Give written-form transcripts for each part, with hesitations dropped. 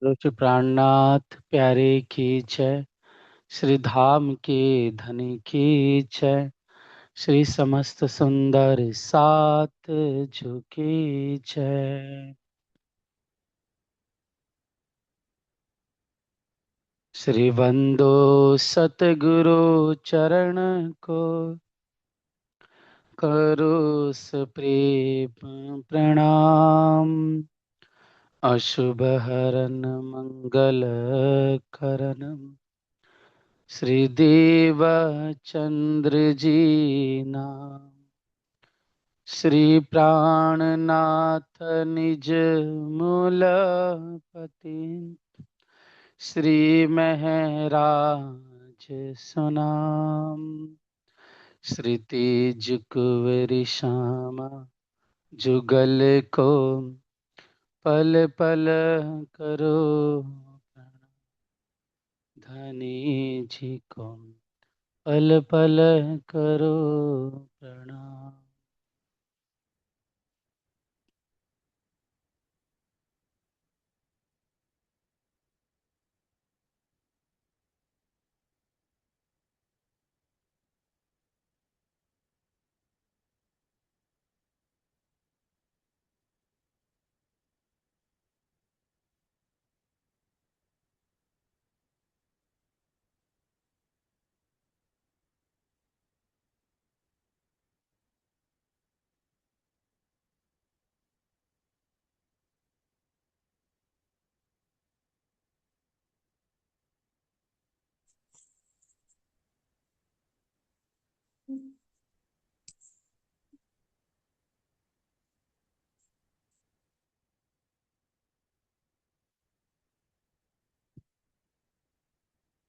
श्री प्राणनाथ प्यारे की जय। श्री धाम के धनी की जय। श्री समस्त सुंदर सात की जय। श्री बंदो सतगुरु चरण को करो प्रेम प्रणाम। अशुभ हरन मंगल करन श्रीदेव चंद्र जी नाम। श्री प्राणनाथ निज मूलपति श्री महराज सुनाम। श्री तेज कुंवर श्यामा जुगल को पल पल करो धनी जी को पल पल करो प्रणाम।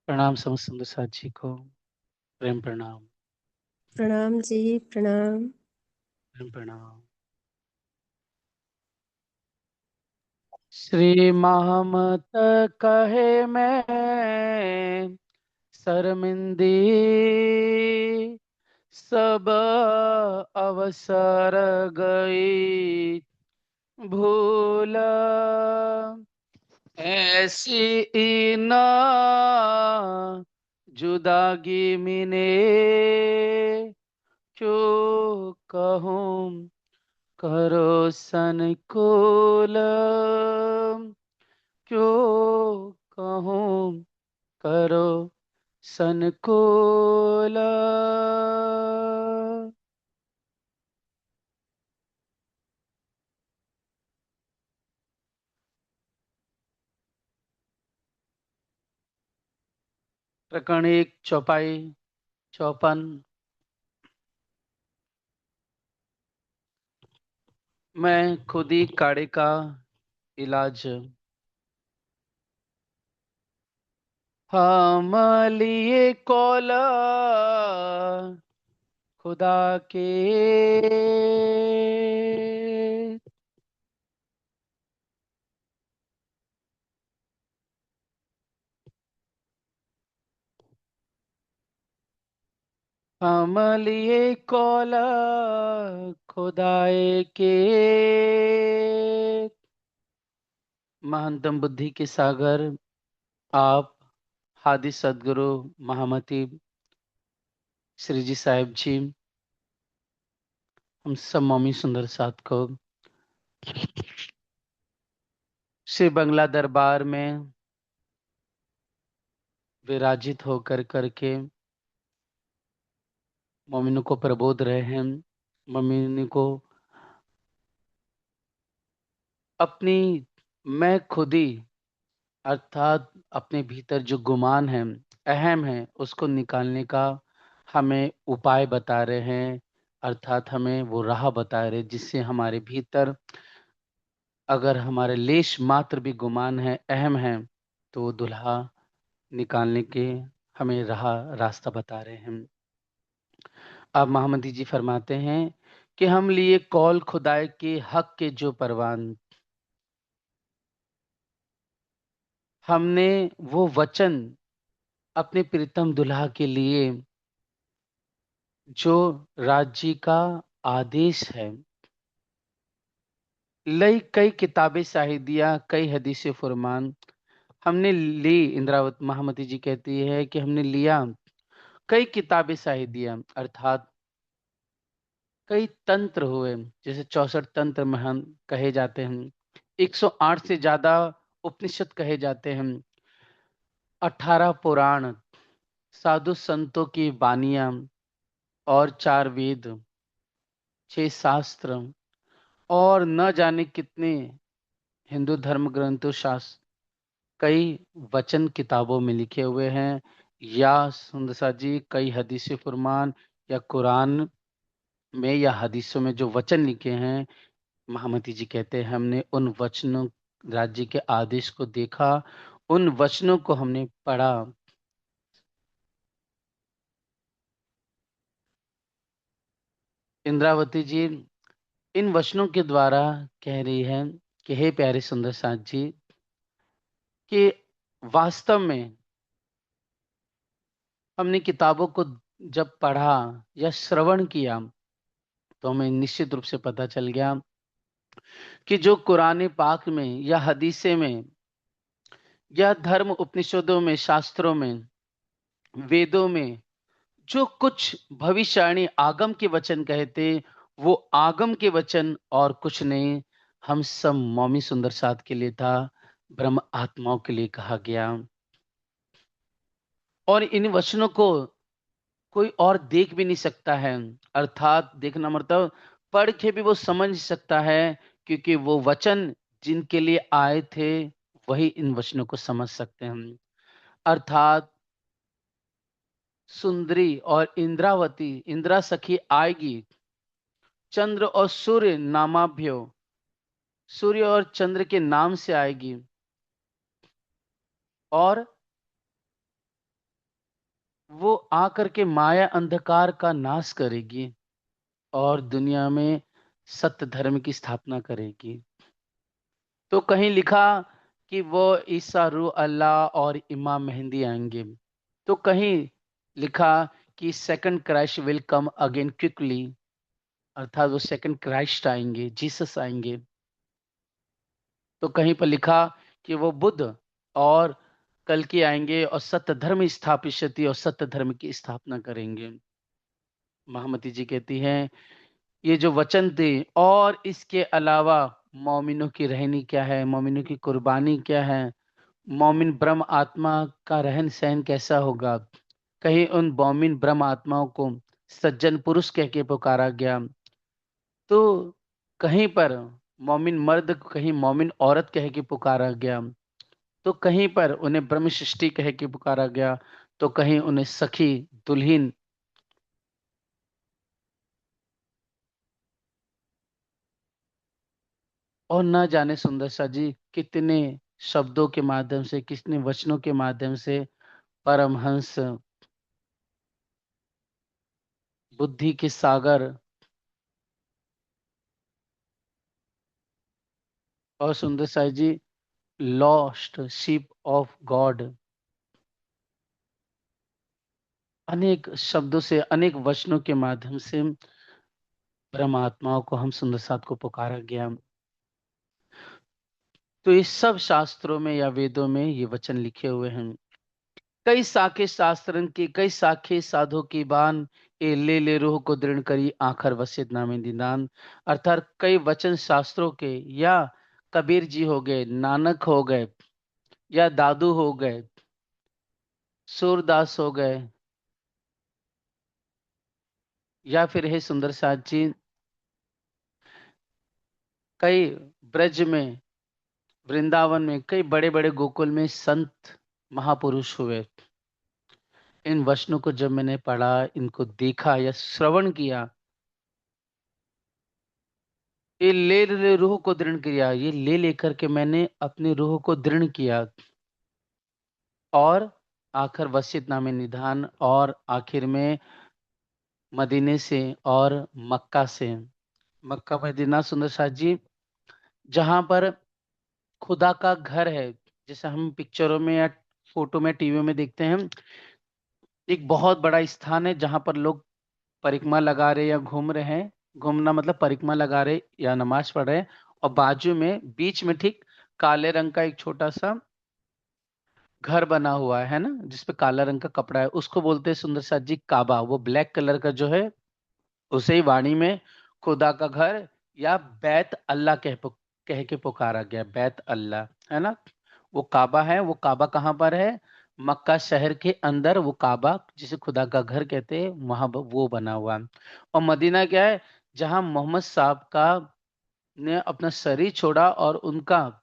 प्रणाम समस्त सुंदर साथी को। प्रेम प्रणाम। प्रणाम जी, प्रणाम। प्रेम प्रणाम। श्री महमत कहे मैं शर्मिंदी सब अवसर गई भूल। ऐसी न जुदागी मिने क्यों कहूँ करो सनकुल। क्यों कहूँ करो सनकुल। प्रकरण एक चौपाई 54। मैं खुद ही काढ़े का इलाज। हम लिए कौल खुदा के हम लिए कौल खुदाए के। महंतम बुद्धि के सागर आप हादी सदगुरु महामती श्री जी साहिब जी, हम सब मौमी सुंदर साथ को श्री बंगला दरबार में विराजित होकर करके मोमिनों को प्रबोध रहे हैं। मोमिन को अपनी मैं खुद ही अर्थात अपने भीतर जो गुमान है, अहम है, उसको निकालने का हमें उपाय बता रहे हैं। अर्थात हमें वो राह बता रहे जिससे हमारे भीतर अगर हमारे लेश मात्र भी गुमान है, अहम है, तो वो दुल्हा निकालने के हमें रास्ता बता रहे हैं। अब महामती जी फरमाते हैं कि हम लिए कौल खुदाई के हक के जो परवान, हमने वो वचन अपने प्रीतम दुल्हा के लिए जो राज्य का आदेश है, लई कई किताबें शाहिदिया कई हदीस फरमान हमने ली, इंद्रावती महामती जी कहती है कि हमने लिया कई किताबें शाही दिया, अर्थात कई तंत्र हुए, जैसे 64 तंत्र महान कहे जाते हैं, 108 से ज्यादा उपनिषद कहे जाते हैं, 18 पुराण, साधु संतों की वानियां और 4 वेद, 6 शास्त्र और न जाने कितने हिंदू धर्म ग्रंथों शास्त्र कई वचन किताबों में लिखे हुए हैं, या सुंदरसा जी कई हदीस फुरमान या कुरान में या हदीसों में जो वचन लिखे हैं, महामती जी कहते हैं हमने उन वचनों, राज्य के आदेश को देखा, उन वचनों को हमने पढ़ा। इंद्रावती जी इन वचनों के द्वारा कह रही है कि हे प्यारे सुंदर साथ जी, कि वास्तव में हमने किताबों को जब पढ़ा या श्रवण किया तो हमें निश्चित रूप से पता चल गया कि जो कुरान पाक में या हदीसे में या धर्म उपनिषदों में, शास्त्रों में, वेदों में जो कुछ भविष्यवाणी आगम के वचन कहते, वो आगम के वचन और कुछ नहीं, हम सब मौमी सुंदर साथ के लिए था, ब्रह्म आत्माओं के लिए कहा गया। और इन वचनों को कोई और देख भी नहीं सकता है, अर्थात देखना मतलब पढ़ के भी वो समझ नहीं सकता है, क्योंकि वो वचन जिनके लिए आए थे वही इन वचनों को समझ सकते हैं। अर्थात सुंदरी और इंद्रावती, इंद्रा सखी आएगी, चंद्र और सूर्य नामाभ्यो, सूर्य और चंद्र के नाम से आएगी, और वो आकर के माया अंधकार का नाश करेगी और दुनिया में सत्य धर्म की स्थापना करेगी। तो कहीं लिखा कि वो ईसा रूह अल्लाह और इमाम मेहंदी आएंगे, तो कहीं लिखा कि second Christ will come again quickly, अर्थात वो सेकंड क्राइस्ट आएंगे, जीसस आएंगे। तो कहीं पर लिखा कि वो बुद्ध और कल की आएंगे और सत्य धर्म स्थापित और सत्य धर्म की स्थापना करेंगे। महामती जी कहती हैं ये जो वचन थे, और इसके अलावा मोमिनों की रहनी क्या है, मोमिनों की कुर्बानी क्या है, मोमिन ब्रह्म आत्मा का रहन सहन कैसा होगा। कहीं उन मोमिन ब्रह्म आत्माओं को सज्जन पुरुष कह के पुकारा गया, तो कहीं पर मोमिन मर्द को कहीं मोमिन औरत कह के पुकारा गया, तो कहीं पर उन्हें ब्रह्म सृष्टि कह के पुकारा गया, तो कहीं उन्हें सखी, दुल्हीन, और न जाने सुंदर सा जी कितने शब्दों के माध्यम से, कितने वचनों के माध्यम से परमहंस, बुद्धि के सागर और सुंदर सा जी लॉस्ट शिप ऑफ गॉड, अनेक शब्दों से, अनेक वचनों के माध्यम से परमात्माओं को हम सुंदर साथ को पुकारा गया। तो इस सब शास्त्रों में या वेदों में ये वचन लिखे हुए हैं। कई साखे शास्त्रन की, कई साखे साधो की बान, ए ले रूह को दृढ़ करी आखर वसित नामे निदान। अर्थात कई वचन शास्त्रों के, या कबीर जी हो गए, नानक हो गए, या दादू हो गए, सूरदास हो गए, या फिर हे सुंदर साथ जी कई ब्रज में, वृंदावन में, कई बड़े बड़े गोकुल में संत महापुरुष हुए। इन वचनों को जब मैंने पढ़ा, इनको देखा या श्रवण किया, ये ले रूह को दृढ़ किया, ये ले लेकर के मैंने अपनी रूह को दृढ़ किया, और आखिर वसियत नामे निधान, और आखिर में मदीने से और मक्का से, मक्का मदीना सुंदर साथ जी जहां पर खुदा का घर है, जैसे हम पिक्चरों में या फोटो में, टीवी में देखते हैं, एक बहुत बड़ा स्थान है जहां पर लोग परिक्रमा लगा रहे या घूम रहे हैं, घूमना मतलब परिक्रमा लगा रहे या नमाज पढ़ रहे हैं, और बाजू में बीच में ठीक काले रंग का एक छोटा सा घर बना हुआ है ना, जिसपे काला रंग का कपड़ा है, उसको बोलते हैं सुंदर साथ जी काबा। वो ब्लैक कलर का जो है, उसे ही वाणी में खुदा का घर या बैत अल्लाह कह के पुकारा गया, बैत अल्लाह, है ना। वो काबा है। वो काबा कहाँ पर है? मक्का शहर के अंदर वो काबा, जिसे खुदा का घर कहते हैं, वहां वो बना हुआ है। और मदीना क्या है? जहां मोहम्मद साहब का ने अपना शरीर छोड़ा, और उनका,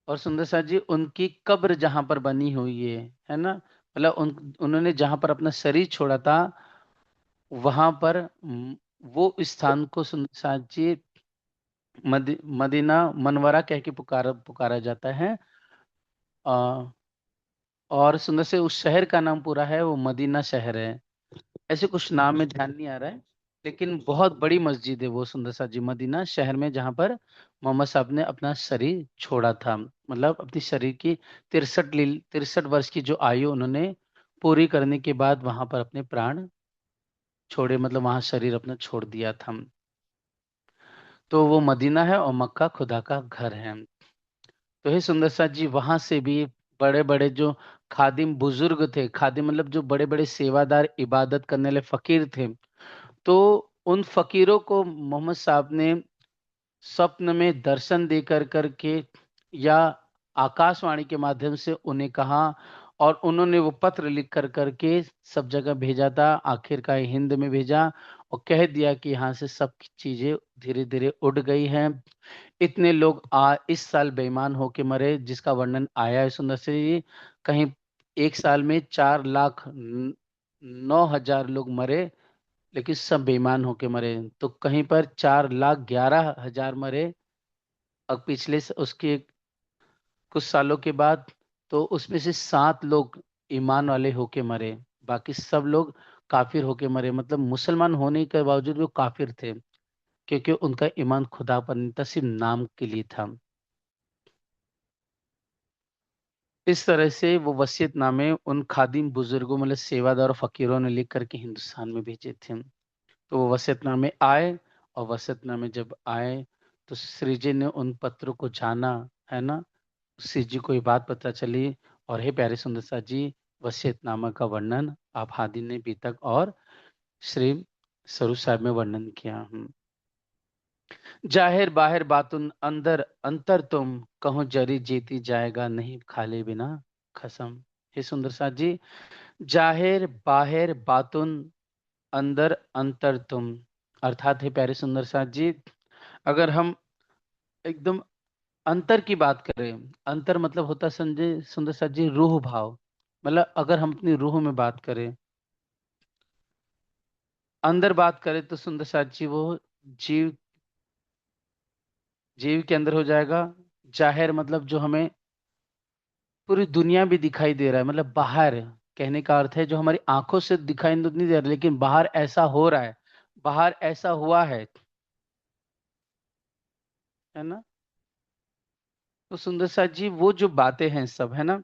और सुंदर साथ जी उनकी कब्र जहां पर बनी हुई है ना, मतलब उन्होंने जहां पर अपना शरीर छोड़ा था, वहां पर वो स्थान को सुंदर साथ जी मदीना मनवरा कह के पुकारा पुकारा जाता है। आ, और सुंदर से उस शहर का नाम पूरा है, वो मदीना शहर है। ऐसे कुछ नाम में ध्यान नहीं आ रहा है, लेकिन बहुत बड़ी मस्जिद है वो सुंदर सा जी, मदीना शहर में, जहां पर मोहम्मद साहब ने अपना शरीर छोड़ा था, मतलब अपनी शरीर की 63 वर्ष की जो आयु उन्होंने पूरी करने के बाद वहां पर अपने प्राण छोड़े, मतलब वहां शरीर अपना छोड़ दिया था। तो वो मदीना है, और मक्का खुदा का घर है। तो हे सुंदर सा जी, वहां से भी बड़े बड़े जो खादिम बुजुर्ग थे, खादिम मतलब जो बड़े बड़े सेवादार, इबादत करने वाले फकीर थे, तो उन फकीरों को मोहम्मद साहब ने स्वप्न में दर्शन दे करके, या आकाशवाणी के माध्यम से उन्हें कहा, और उन्होंने वो पत्र लिख करके सब जगह भेजा था, आखिरकार हिंद में भेजा, और कह दिया कि यहाँ से सब चीजें धीरे धीरे उड़ गई हैं। इतने लोग इस साल बेईमान होके मरे, जिसका वर्णन आया है सुंदर से जी। कहीं एक साल में 4,09,000 लोग मरे, लेकिन सब बेईमान होके मरे। तो कहीं पर 4,11,000 मरे, और उसके कुछ सालों के बाद, तो उसमें से 7 लोग ईमान वाले होके मरे, बाकी सब लोग काफिर होके मरे, मतलब मुसलमान होने के बावजूद वो काफिर थे, क्योंकि उनका ईमान खुदा पर नहीं था, सिर्फ नाम के लिए था। इस तरह से वो वसीयतनामे उन खादिम बुजुर्गों, मतलब सेवादार और फकीरों ने लिख करके हिंदुस्तान में भेजे थे। तो वो वसीयतनामे आए, और वसीयतनामे जब आए, तो श्री जी ने उन पत्रों को जाना, है ना। श्री जी को ये बात पता चली, और हे प्यारे सुंदर सा जी, वसीयतनामा का वर्णन आप हादी ने अभी तक और श्री स्वरूप साहब में वर्णन किया। जाहिर बाहिर बातुन अंदर अंतर तुम, कहूँ जरी जीती जाएगा नहीं खाले बिना खसम। हे सुंदर साथ जी, जाहिर बाहिर बातुन अंदर अंतर तुम, अर्थात है प्यारे सुंदर साथ जी, अगर हम एकदम अंतर की बात करें, अंतर मतलब होता है संजय सुंदर साथ जी रूह भाव, मतलब अगर हम अपनी रूह में बात करें, अंदर बात करें, तो सुंदर साथ जी वो जीव जीव के अंदर हो जाएगा। जाहिर मतलब जो हमें पूरी दुनिया भी दिखाई दे रहा है, मतलब बाहर, कहने का अर्थ है जो हमारी आंखों से दिखाई तो नहीं दे रहा, लेकिन बाहर ऐसा हो रहा है, बाहर ऐसा हुआ है ना। तो सुंदर साथ जी वो जो बातें हैं सब, है ना,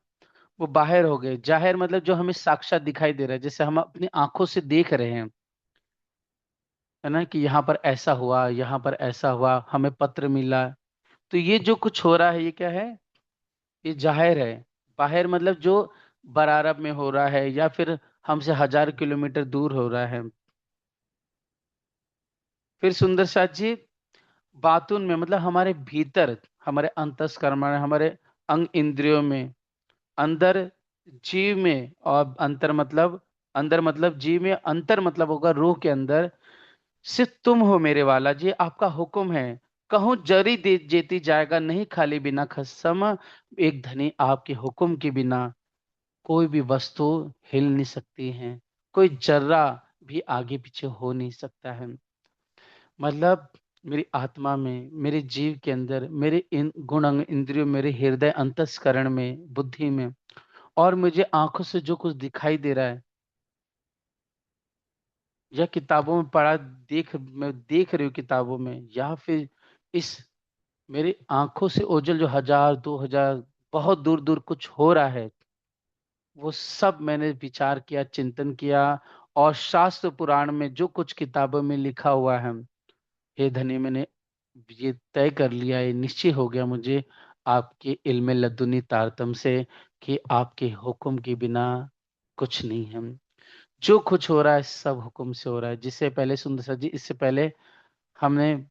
वो बाहर हो गए। जाहिर मतलब जो हमें साक्षात दिखाई दे रहा है, जैसे हम अपनी आंखों से देख रहे हैं, है ना, कि यहाँ पर ऐसा हुआ, यहाँ पर ऐसा हुआ, हमें पत्र मिला। तो ये जो कुछ हो रहा है, ये क्या है? ये जाहिर है। बाहर मतलब जो बरारब में हो रहा है, या फिर हमसे 1,000 किलोमीटर दूर हो रहा है। फिर सुंदर साथ जी, बातुन में मतलब हमारे भीतर, हमारे अंतस्करण में, हमारे अंग इंद्रियों में, अंदर जीव में, और अंदर मतलब जीव में, अंतर मतलब होगा रूह के अंदर। सिर्फ तुम हो मेरे वाला जी, आपका हुक्म है, कहूँ जरी दे जेती जाएगा नहीं खाली बिना खसम। एक धनी आपके हुक्म के बिना कोई भी वस्तु हिल नहीं सकती है, कोई जर्रा भी आगे पीछे हो नहीं सकता है। मतलब मेरी आत्मा में, मेरे जीव के अंदर, मेरे इन गुण अंग इंद्रियों, मेरे हृदय अंतस्करण में, बुद्धि में, और मुझे आंखों से जो कुछ दिखाई दे रहा है, या किताबों में पढ़ा, मैं देख रही हूँ किताबों में, या फिर इस मेरी आंखों से ओझल जो 1,000 2,000 बहुत दूर दूर कुछ हो रहा है, वो सब मैंने विचार किया, चिंतन किया, और शास्त्र पुराण में जो कुछ किताबों में लिखा हुआ है, हे धनी, मैंने ये तय कर लिया, ये निश्चय हो गया मुझे, आपके इल्म लदुनी तारतम से कि आपके हुक्म के बिना कुछ नहीं है। जो कुछ हो रहा है सब हुक्म से हो रहा है। जिससे पहले सुंदर सर जी, इससे पहले हमने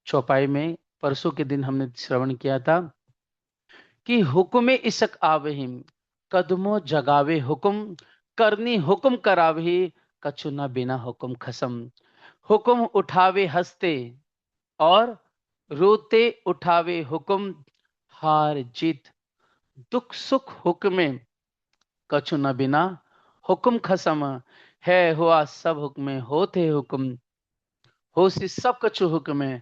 चौपाई में परसों के दिन हमने श्रवण किया था कि हुक्म इशक आवहिम, कदमों जगावे हुक्म, करनी हुक्म करावे, कछु न बिना हुक्म खसम। हुक्म उठावे हंसते और रोते उठावे हुक्म, हार जीत दुख सुख हुक्म, कछु न बिना हुक्म खसम। है हुआ सब हुक्म होते हुक्म, हो सी सब कछु हुक्म,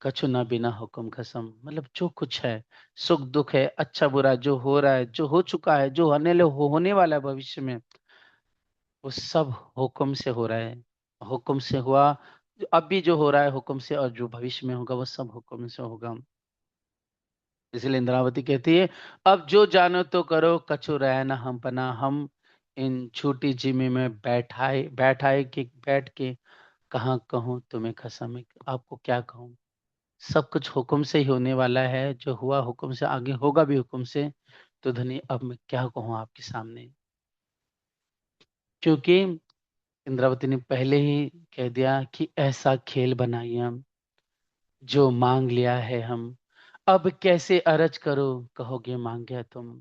कछु ना बिना हुक्म खसम। मतलब जो कुछ है, सुख दुख है, अच्छा बुरा, जो हो रहा है, जो हो चुका है, जो होने वाला है भविष्य में, वो सब हुक्म से हो रहा है। हुक्म से हुआ, अभी जो हो रहा है हुक्म से, और जो भविष्य में होगा वो सब हुक्म से होगा। इसलिए इंद्रावती कहती है, अब जो जानो तो करो, कछु रहे ना हम पना। हम इन छोटी जिम्मे में बैठ के कहाँ कहूँ तुम्हें कसम, आपको क्या कहूँ। सब कुछ हुक्म से ही होने वाला है, जो हुआ हुक्म से, आगे होगा भी हुक्म से। तो धनी अब मैं क्या कहूँ आपके सामने, क्योंकि इंद्रावती ने पहले ही कह दिया कि ऐसा खेल बनाइए हम, जो मांग लिया है हम, अब कैसे अरज करो, कहोगे मांगे तुम।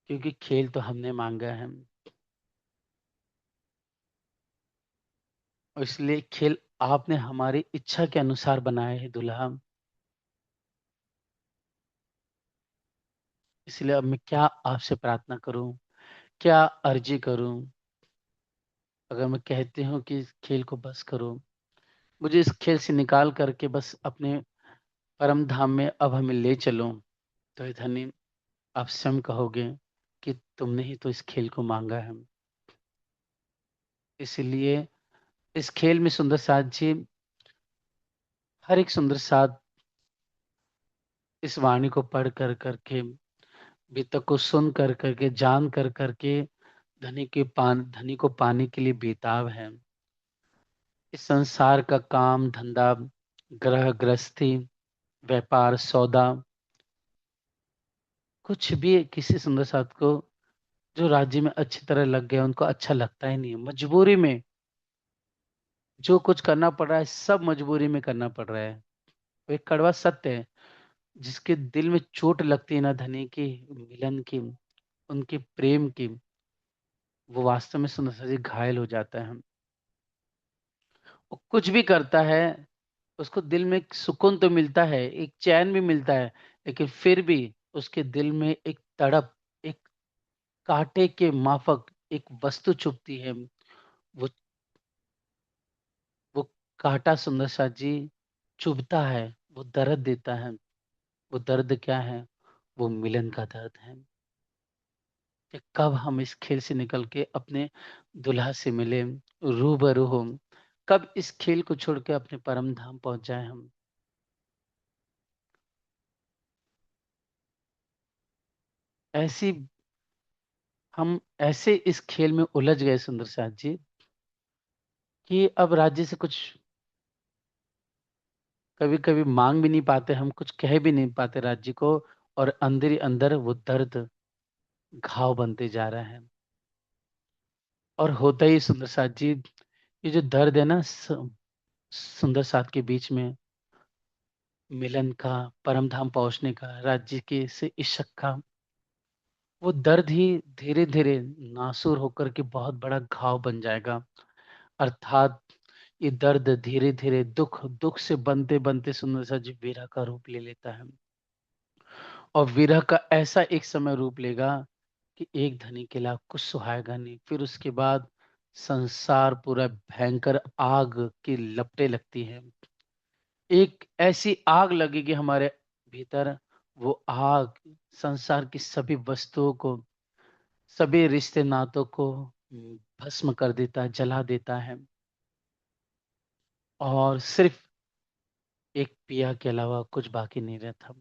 क्योंकि खेल तो हमने मांगा है, और इसलिए खेल आपने हमारी इच्छा के अनुसार बनाए है दुल्हा। इसलिए अब मैं क्या आपसे प्रार्थना करूं, क्या अर्जी करूं। अगर मैं कहती हूँ कि इस खेल को बस करो, मुझे इस खेल से निकाल करके बस अपने परम धाम में अब हमें ले चलो, तो हे धनी आप स्वयं कहोगे कि तुमने ही तो इस खेल को मांगा है। इसलिए इस खेल में सुंदर साथ जी, हर एक सुंदर साथ इस वाणी को पढ़ कर करके, बीतक को सुन कर करके, जान कर करके धनी को पाने के लिए बेताब है। इस संसार का काम धंधा, ग्रह गृहस्थी, व्यापार सौदा, कुछ भी किसी सुंदर साथ को जो राज्य में अच्छी तरह लग गए उनको अच्छा लगता ही नहीं है। मजबूरी में जो कुछ करना पड़ रहा है सब मजबूरी में करना पड़ रहा है। वो एक कड़वा सत्य है। जिसके दिल में चोट लगती है ना धनी की, मिलन की, उनके प्रेम की, वो वास्तव में सुंदर सा जी घायल हो जाता है। वो कुछ भी करता है, उसको दिल में एक सुकून तो मिलता है, एक चैन भी मिलता है, लेकिन फिर भी उसके दिल में एक तड़प, एक कांटे के माफक एक वस्तु चुभती है। वो वो कांटा सुंदर सा जी चुभता है, वो दर्द देता है। वो दर्द क्या है? वो मिलन का दर्द है, कि कब हम इस खेल से निकल के अपने दुल्हा से मिले, रूबरू हो, कब इस खेल को छोड़ के अपने परम धाम पहुंच जाए हम। ऐसी हम ऐसे इस खेल में उलझ गए सुंदर साथ जी, कि अब राज्य से कुछ कभी कभी मांग भी नहीं पाते, हम कुछ कह भी नहीं पाते राज्य को, और अंदर ही अंदर वो दर्द घाव बनते जा रहा है। और होता ही सुंदर साथ जी, ये जो दर्द है ना सुंदर साथ के बीच में, मिलन का, परम धाम पहुंचने का, राज्य के से इश्क का, वो दर्द ही धीरे धीरे नासूर होकर के बहुत बड़ा घाव बन जाएगा। अर्थात ये दर्द धीरे धीरे दुख, दुख से बनते बनते सुंदर सा जी विरह का रूप ले लेता है। और विरह का ऐसा एक समय रूप लेगा कि एक धनी के लाख कुछ सुहाएगा नहीं। फिर उसके बाद संसार पूरा भयंकर आग की लपटें लगती हैं। एक ऐसी आग लगेगी हमारे भीतर, वो आग संसार की सभी वस्तुओं को, सभी रिश्ते नातों को भस्म कर देता है, जला देता है। और सिर्फ एक पिया के अलावा कुछ बाकी नहीं रहता।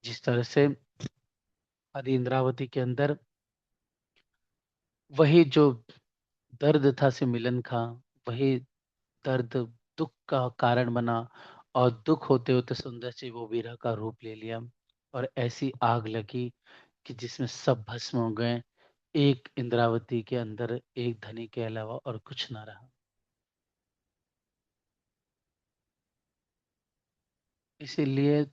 जिस तरह से आदि इंद्रावती के अंदर वही जो दर्द था से मिलन का, वही दर्द दुख का कारण बना, और दुख होते होते सुंदर सी वो वीरा का रूप ले लिया और ऐसी आग लगी कि जिसमें सब भस्म हो गए। एक इंद्रावती के अंदर एक धनी के अलावा और कुछ ना रहा। इसीलिए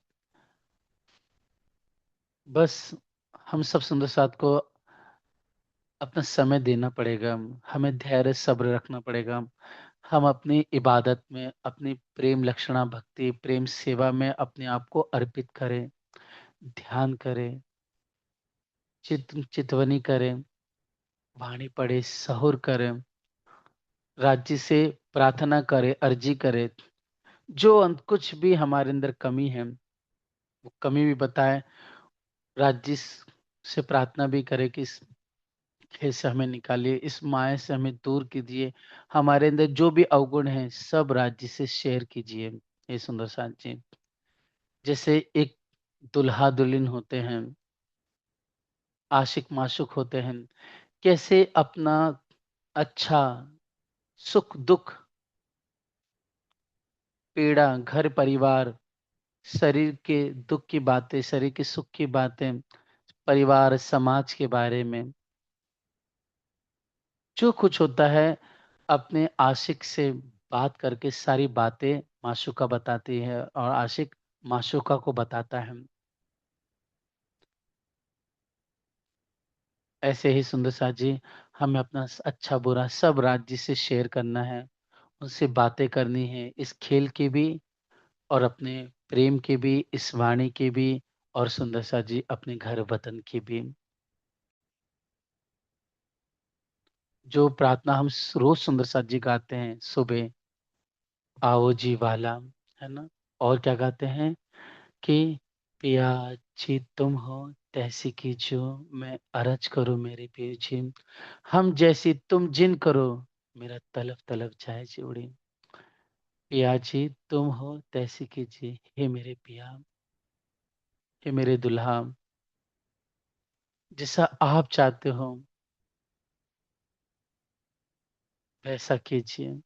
बस हम सब सुंदर साथ को अपना समय देना पड़ेगा। हमें धैर्य सब्र रखना पड़ेगा। हम अपनी इबादत में, अपनी प्रेम लक्षणा भक्ति प्रेम सेवा में अपने आप को अर्पित करें, ध्यान करें, चितवनी करें, वाणी पढ़े, सहूर करें, राज्य से प्रार्थना करें, अर्जी करें। जो कुछ भी हमारे अंदर कमी है वो कमी भी बताए, राज्य से प्रार्थना भी करे कि इस खेद से हमें निकालिए, इस माया से हमें दूर कीजिए। हमारे अंदर जो भी अवगुण है सब राज्य से शेयर कीजिए। ये सुंदर साथ जी, जैसे एक दुल्हा दुल्हन होते हैं, आशिक माशुक होते हैं, कैसे अपना अच्छा सुख दुख, पीड़ा, घर परिवार, शरीर के दुख की बातें, शरीर के सुख की बातें, परिवार समाज के बारे में जो कुछ होता है अपने आशिक से बात करके सारी बातें माशूका बताती है और आशिक माशूका को बताता है। ऐसे ही सुंदर साथ जी, हमें अपना अच्छा बुरा सब राज्य से शेयर करना है, उनसे बातें करनी है, इस खेल की भी और अपने प्रेम की भी, इस वाणी की भी और सुंदर साथ जी अपने घर वतन की भी। जो प्रार्थना हम रोज सुंदर साथ जी गाते हैं सुबह, आओ जी वाला, है ना? और क्या गाते हैं कि पिया जी तुम हो तैसी की जो मैं अरज करूं मेरे पीर जी, हम जैसी तुम जिन करो मेरा तलब तलब जाए जोड़ी। पिया जी तुम हो तैसी कीजिए, हे मेरे पिया, हे मेरे दुल्हा, जैसा आप चाहते हो वैसा कीजिए।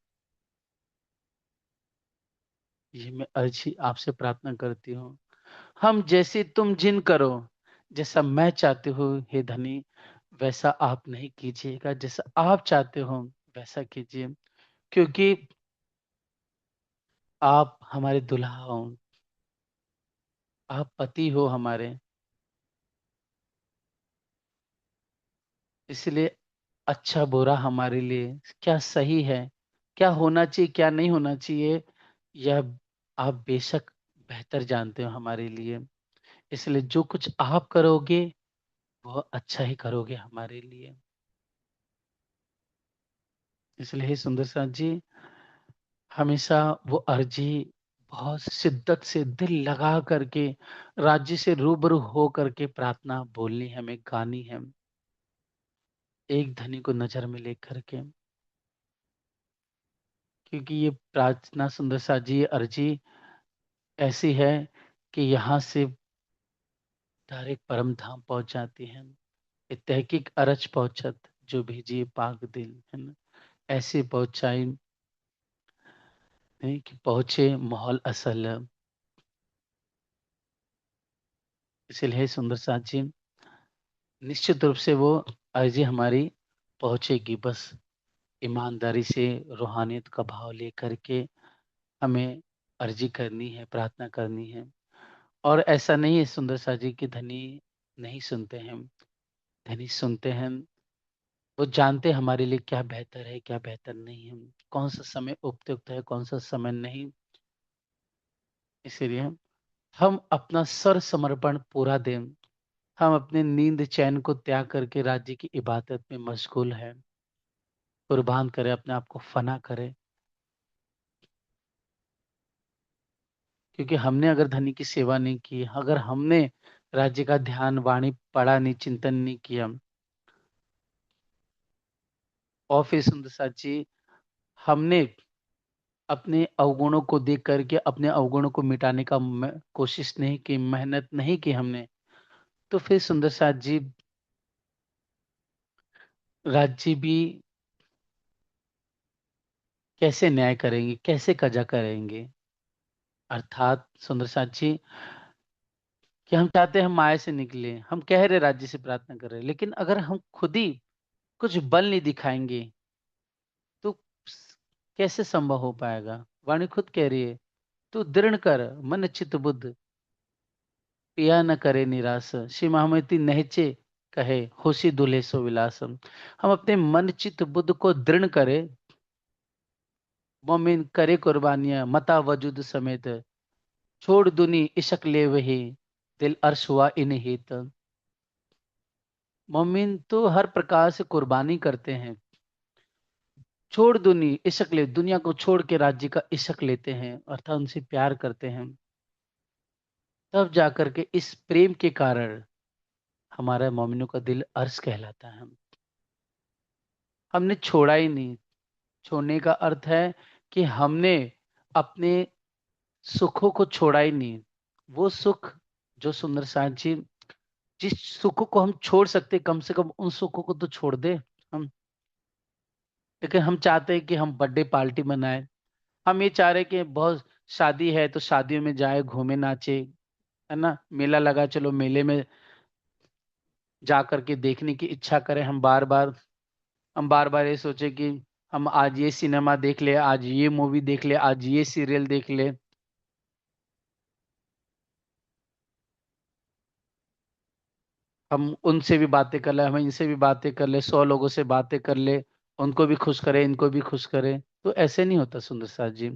ये मैं अर्जी आपसे प्रार्थना करती हूँ। हम जैसे तुम जिन करो, जैसा मैं चाहती हूँ हे धनी वैसा आप नहीं कीजिएगा, जैसा आप चाहते हो वैसा कीजिए। क्योंकि आप हमारे दुल्हा हो, आप पति हो हमारे, इसलिए अच्छा बुरा हमारे लिए क्या सही है, क्या होना चाहिए, क्या नहीं होना चाहिए, यह आप बेशक बेहतर जानते हो हमारे लिए। इसलिए जो कुछ आप करोगे वो अच्छा ही करोगे हमारे लिए। इसलिए हे सुंदर साथ जी, हमेशा वो अर्जी बहुत शिद्दत से दिल लगा करके राज्य से रूबरू हो करके प्रार्थना बोलनी है, हमें गानी है, एक धनी को नजर में लेकर के। क्योंकि ये प्रार्थना सुंदर सा जी, ये अर्जी ऐसी है कि यहाँ से डायरेक्ट परम धाम पहुंच जाती है। ये तहकीक अरज पहुंचत जो भेजिए पाक दिल, है ना? ऐसे पहुंचाई नहीं कि पहुंचे माहौल असल। इसलिए सुंदर साथ जी, निश्चित रूप से वो अर्जी हमारी पहुंचेगी। बस ईमानदारी से रूहानियत का भाव लेकर के हमें अर्जी करनी है, प्रार्थना करनी है। और ऐसा नहीं है सुंदर सा जी कि धनी नहीं सुनते हैं, धनी सुनते हैं। वो जानते हैं हमारे लिए क्या बेहतर है, क्या बेहतर नहीं है, कौन सा समय उपयुक्त है, कौन सा समय नहीं। इसीलिए हम अपना सर समर्पण पूरा दें। हम अपने नींद चैन को त्याग करके राज्य की इबादत में मशगूल हैं। कुर्बान करें, अपने आप को फना करें। क्योंकि हमने अगर धनी की सेवा नहीं की, अगर हमने राज्य का ध्यान वाणी पढ़ा नहीं, चिंतन नहीं किया, और फिर सुंदर साथ जी हमने अपने अवगुणों को देख करके अपने अवगुणों को मिटाने का कोशिश नहीं की, मेहनत नहीं की हमने, तो फिर सुंदर साथ जी राज्य भी कैसे न्याय करेंगे, कैसे कजा करेंगे? अर्थात सुंदर साथ जी, कि हम चाहते हैं हम माया से निकले, हम कह रहे राज्य से प्रार्थना कर रहे हैं, लेकिन अगर हम खुद ही कुछ बल नहीं दिखाएंगे तो कैसे संभव हो पाएगा। वाणी खुद कह रही है, तू दृढ़ कर मन चित बुद्ध, पिया न करे निराश, श्री महामती नहचे कहे होशी दुल्हे सो विलास। हम अपने मन चित बुद्ध को दृढ़ करें, मोमिन करे कुर्बानियां मता वजूद समेत, छोड़ दुनी इशक ले वही, दिल अर्श हुआ इन हित। मोमिन तो हर प्रकार से कुर्बानी करते हैं, छोड़ दुनी इशक ले, दुनिया को छोड़ के राज्य का इशक लेते हैं अर्थात उनसे प्यार करते हैं। तब जाकर के इस प्रेम के कारण हमारा मोमिनों का दिल अर्श कहलाता है। हमने छोड़ा ही नहीं। छोड़ने का अर्थ है कि हमने अपने सुखों को छोड़ा ही नहीं। वो सुख जो सुंदर साथ जी, जिस सुखों को हम छोड़ सकते, कम से कम उन सुखों को तो छोड़ दे हम। लेकिन हम चाहते हैं कि हम बर्थडे पार्टी मनाएं, हम ये चाह रहे हैं कि बहुत शादी है तो शादियों में जाए, घूमे, नाचे, है ना, मेला लगा, चलो मेले में जा करके देखने की इच्छा करें। हम बार बार ये सोचे कि हम आज ये सिनेमा देख ले, आज ये मूवी देख ले, आज ये सीरियल देख ले। हम उनसे भी बातें कर ले, हम इनसे भी बातें कर ले, 100 लोगों से बातें कर ले, उनको भी खुश करें, इनको भी खुश करें। तो ऐसे नहीं होता सुंदर साथ जी।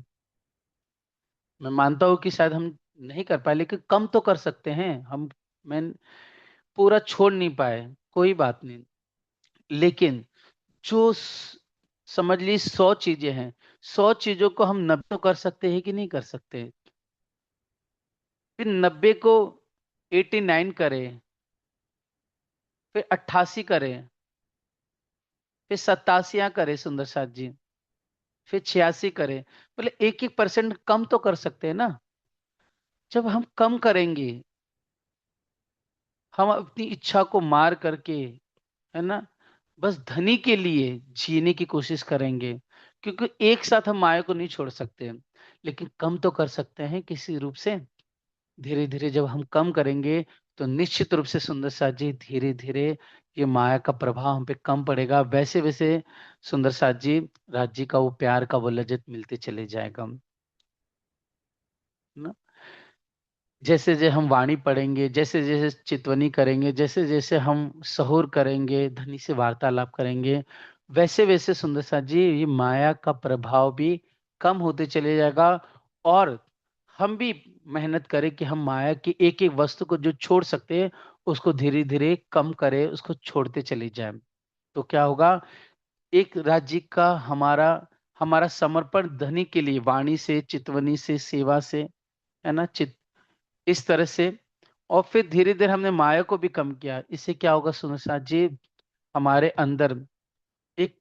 मैं मानता हूँ कि शायद हम नहीं कर पाए, लेकिन कम तो कर सकते हैं हम। मैं पूरा छोड़ नहीं पाए, कोई बात नहीं। लेकिन जो समझ ली 100 चीजें हैं, 100 चीजों को हम 90 तो कर सकते हैं कि नहीं कर सकते। फिर 90 को 89 करें, फिर 88 करें, फिर 87 करें सुंदर साथ जी, फिर 86 करें। मतलब 1-1% कम तो कर सकते हैं ना। जब हम कम करेंगे, हम अपनी इच्छा को मार करके, है ना, बस धनी के लिए जीने की कोशिश करेंगे, क्योंकि एक साथ हम माया को नहीं छोड़ सकते, लेकिन कम तो कर सकते हैं किसी रूप से। धीरे धीरे जब हम कम करेंगे तो निश्चित रूप से सुंदर साथ जी, धीरे धीरे ये माया का प्रभाव हम पे कम पड़ेगा। वैसे वैसे सुंदर साथ जी, राज्य का वो प्यार का वो लज्जत मिलते चले जाएगा ना। जैसे जैसे हम वाणी पढ़ेंगे, जैसे जैसे चितवनी करेंगे, जैसे जैसे हम सहूर करेंगे, धनी से वार्तालाप करेंगे, वैसे वैसे सुंदर साथ जी ये माया का प्रभाव भी कम होते चले जाएगा। और हम भी मेहनत करें कि हम माया की एक एक वस्तु को जो छोड़ सकते हैं उसको धीरे धीरे कम करें, उसको छोड़ते चले जाएं। तो क्या होगा, एक राज्य का हमारा हमारा समर्पण धनी के लिए, वाणी से, चितवनी से, सेवा से, है ना, इस तरह से। और फिर धीरे धीरे हमने माया को भी कम किया। इससे क्या होगा सुनिशा जी, हमारे अंदर एक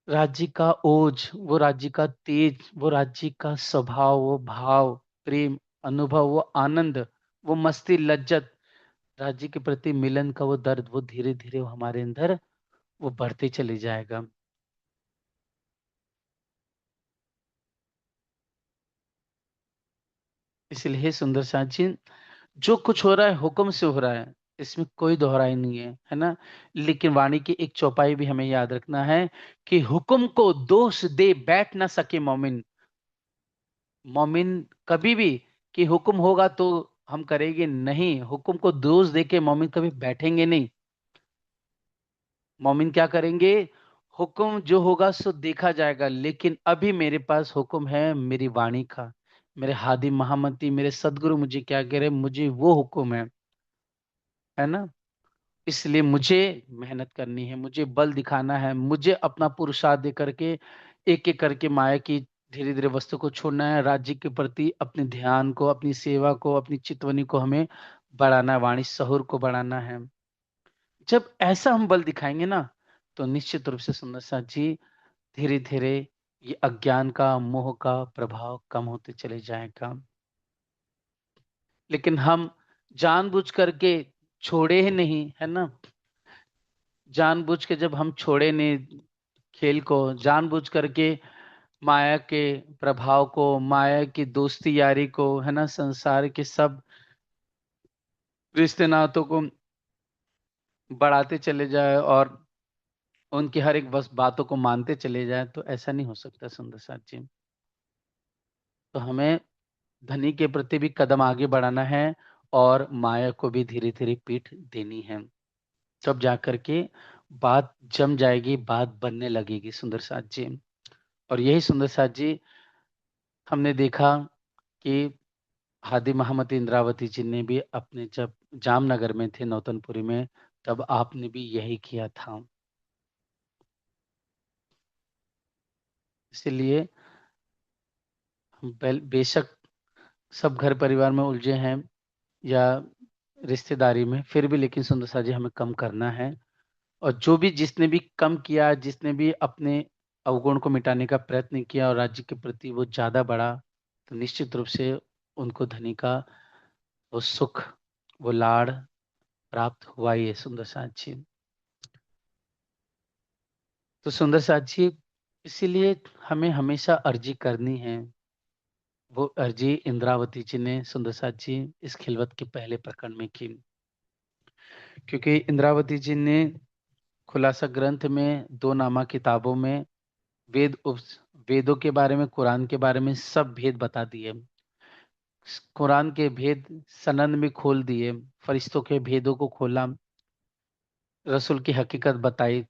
राज्य का ओज, वो राज्य का तेज, वो राज्य का स्वभाव, वो भाव, प्रेम, अनुभव, वो आनंद, वो मस्ती, लज्जत, राज्य के प्रति मिलन का वो दर्द, वो धीरे धीरे वो हमारे अंदर वो बढ़ते चले जाएगा। इसलिए हे सुंदर साथ जी, जो कुछ हो रहा है हुक्म से हो रहा है, इसमें कोई दोहराई नहीं है ना। लेकिन वाणी की एक चौपाई भी हमें याद रखना है कि हुक्म को दोष दे बैठ ना सके मोमिन। मोमिन कभी भी कि हुक्म होगा तो हम करेंगे नहीं, हुक्म को दोष दे के मोमिन कभी बैठेंगे नहीं। मोमिन क्या करेंगे, हुक्म जो होगा सो देखा जाएगा, लेकिन अभी मेरे पास हुक्म है मेरी वाणी का, मेरे हादी महामती, मेरे सदगुरु मुझे क्या कह रहे, मुझे वो हुक्म है ना। इसलिए मुझे मेहनत करनी है, मुझे बल दिखाना है, मुझे अपना पुरुषार्थ दे करके एक एक करके माया की धीरे धीरे वस्तु को छोड़ना है। राज्य के प्रति अपने ध्यान को, अपनी सेवा को, अपनी चितवनी को हमें बढ़ाना है, वाणी सहूर को बढ़ाना है। जब ऐसा हम बल दिखाएंगे ना, तो निश्चित रूप से सुंदर साथ जी, धीरे धीरे ये अज्ञान का, मोह का प्रभाव कम होते चले जाएगा। लेकिन हम जानबूझ करके छोड़े ही नहीं, है ना। जानबूझ के जब हम छोड़े नहीं खेल को, जानबूझ करके माया के प्रभाव को, माया की दोस्ती यारी को, है ना, संसार के सब रिश्ते नातों को बढ़ाते चले जाए और उनकी हर एक बस बातों को मानते चले जाए, तो ऐसा नहीं हो सकता सुंदर साथ जी। तो हमें धनी के प्रति भी कदम आगे बढ़ाना है और माया को भी धीरे धीरे पीठ देनी है। तब जाकर के बात जम जाएगी, बात बनने लगेगी सुंदर साथ जी। और यही सुंदर साथ जी हमने देखा कि हादी मोहम्मद इंद्रावती जी ने भी अपने जब जामनगर में थे, नौतनपुरी में, तब आपने भी यही किया था। इसलिए हम बेशक सब घर परिवार में उलझे हैं या रिश्तेदारी में, फिर भी लेकिन सुंदर साथ जी हमें कम करना है। और जो भी जिसने भी कम किया, जिसने भी अपने अवगुण को मिटाने का प्रयत्न किया और राज्य के प्रति वो ज्यादा बढ़ा, तो निश्चित रूप से उनको धनी का वो सुख, वो लाड़ प्राप्त हुआ ही है सुंदर साथ जी। तो सुंदर साथ जी, इसीलिए हमें हमेशा अर्जी करनी है। वो अर्जी इंद्रावती जी ने सुंदर साथ जी इस खिलवत के पहले प्रकरण में की, क्योंकि इंद्रावती जी ने खुलासा ग्रंथ में, दो नामा किताबों में वेद उप वेदों के बारे में, कुरान के बारे में सब भेद बता दिए। कुरान के भेद सनन में खोल दिए, फरिश्तों के भेदों को खोला, रसूल की हकीकत बताई।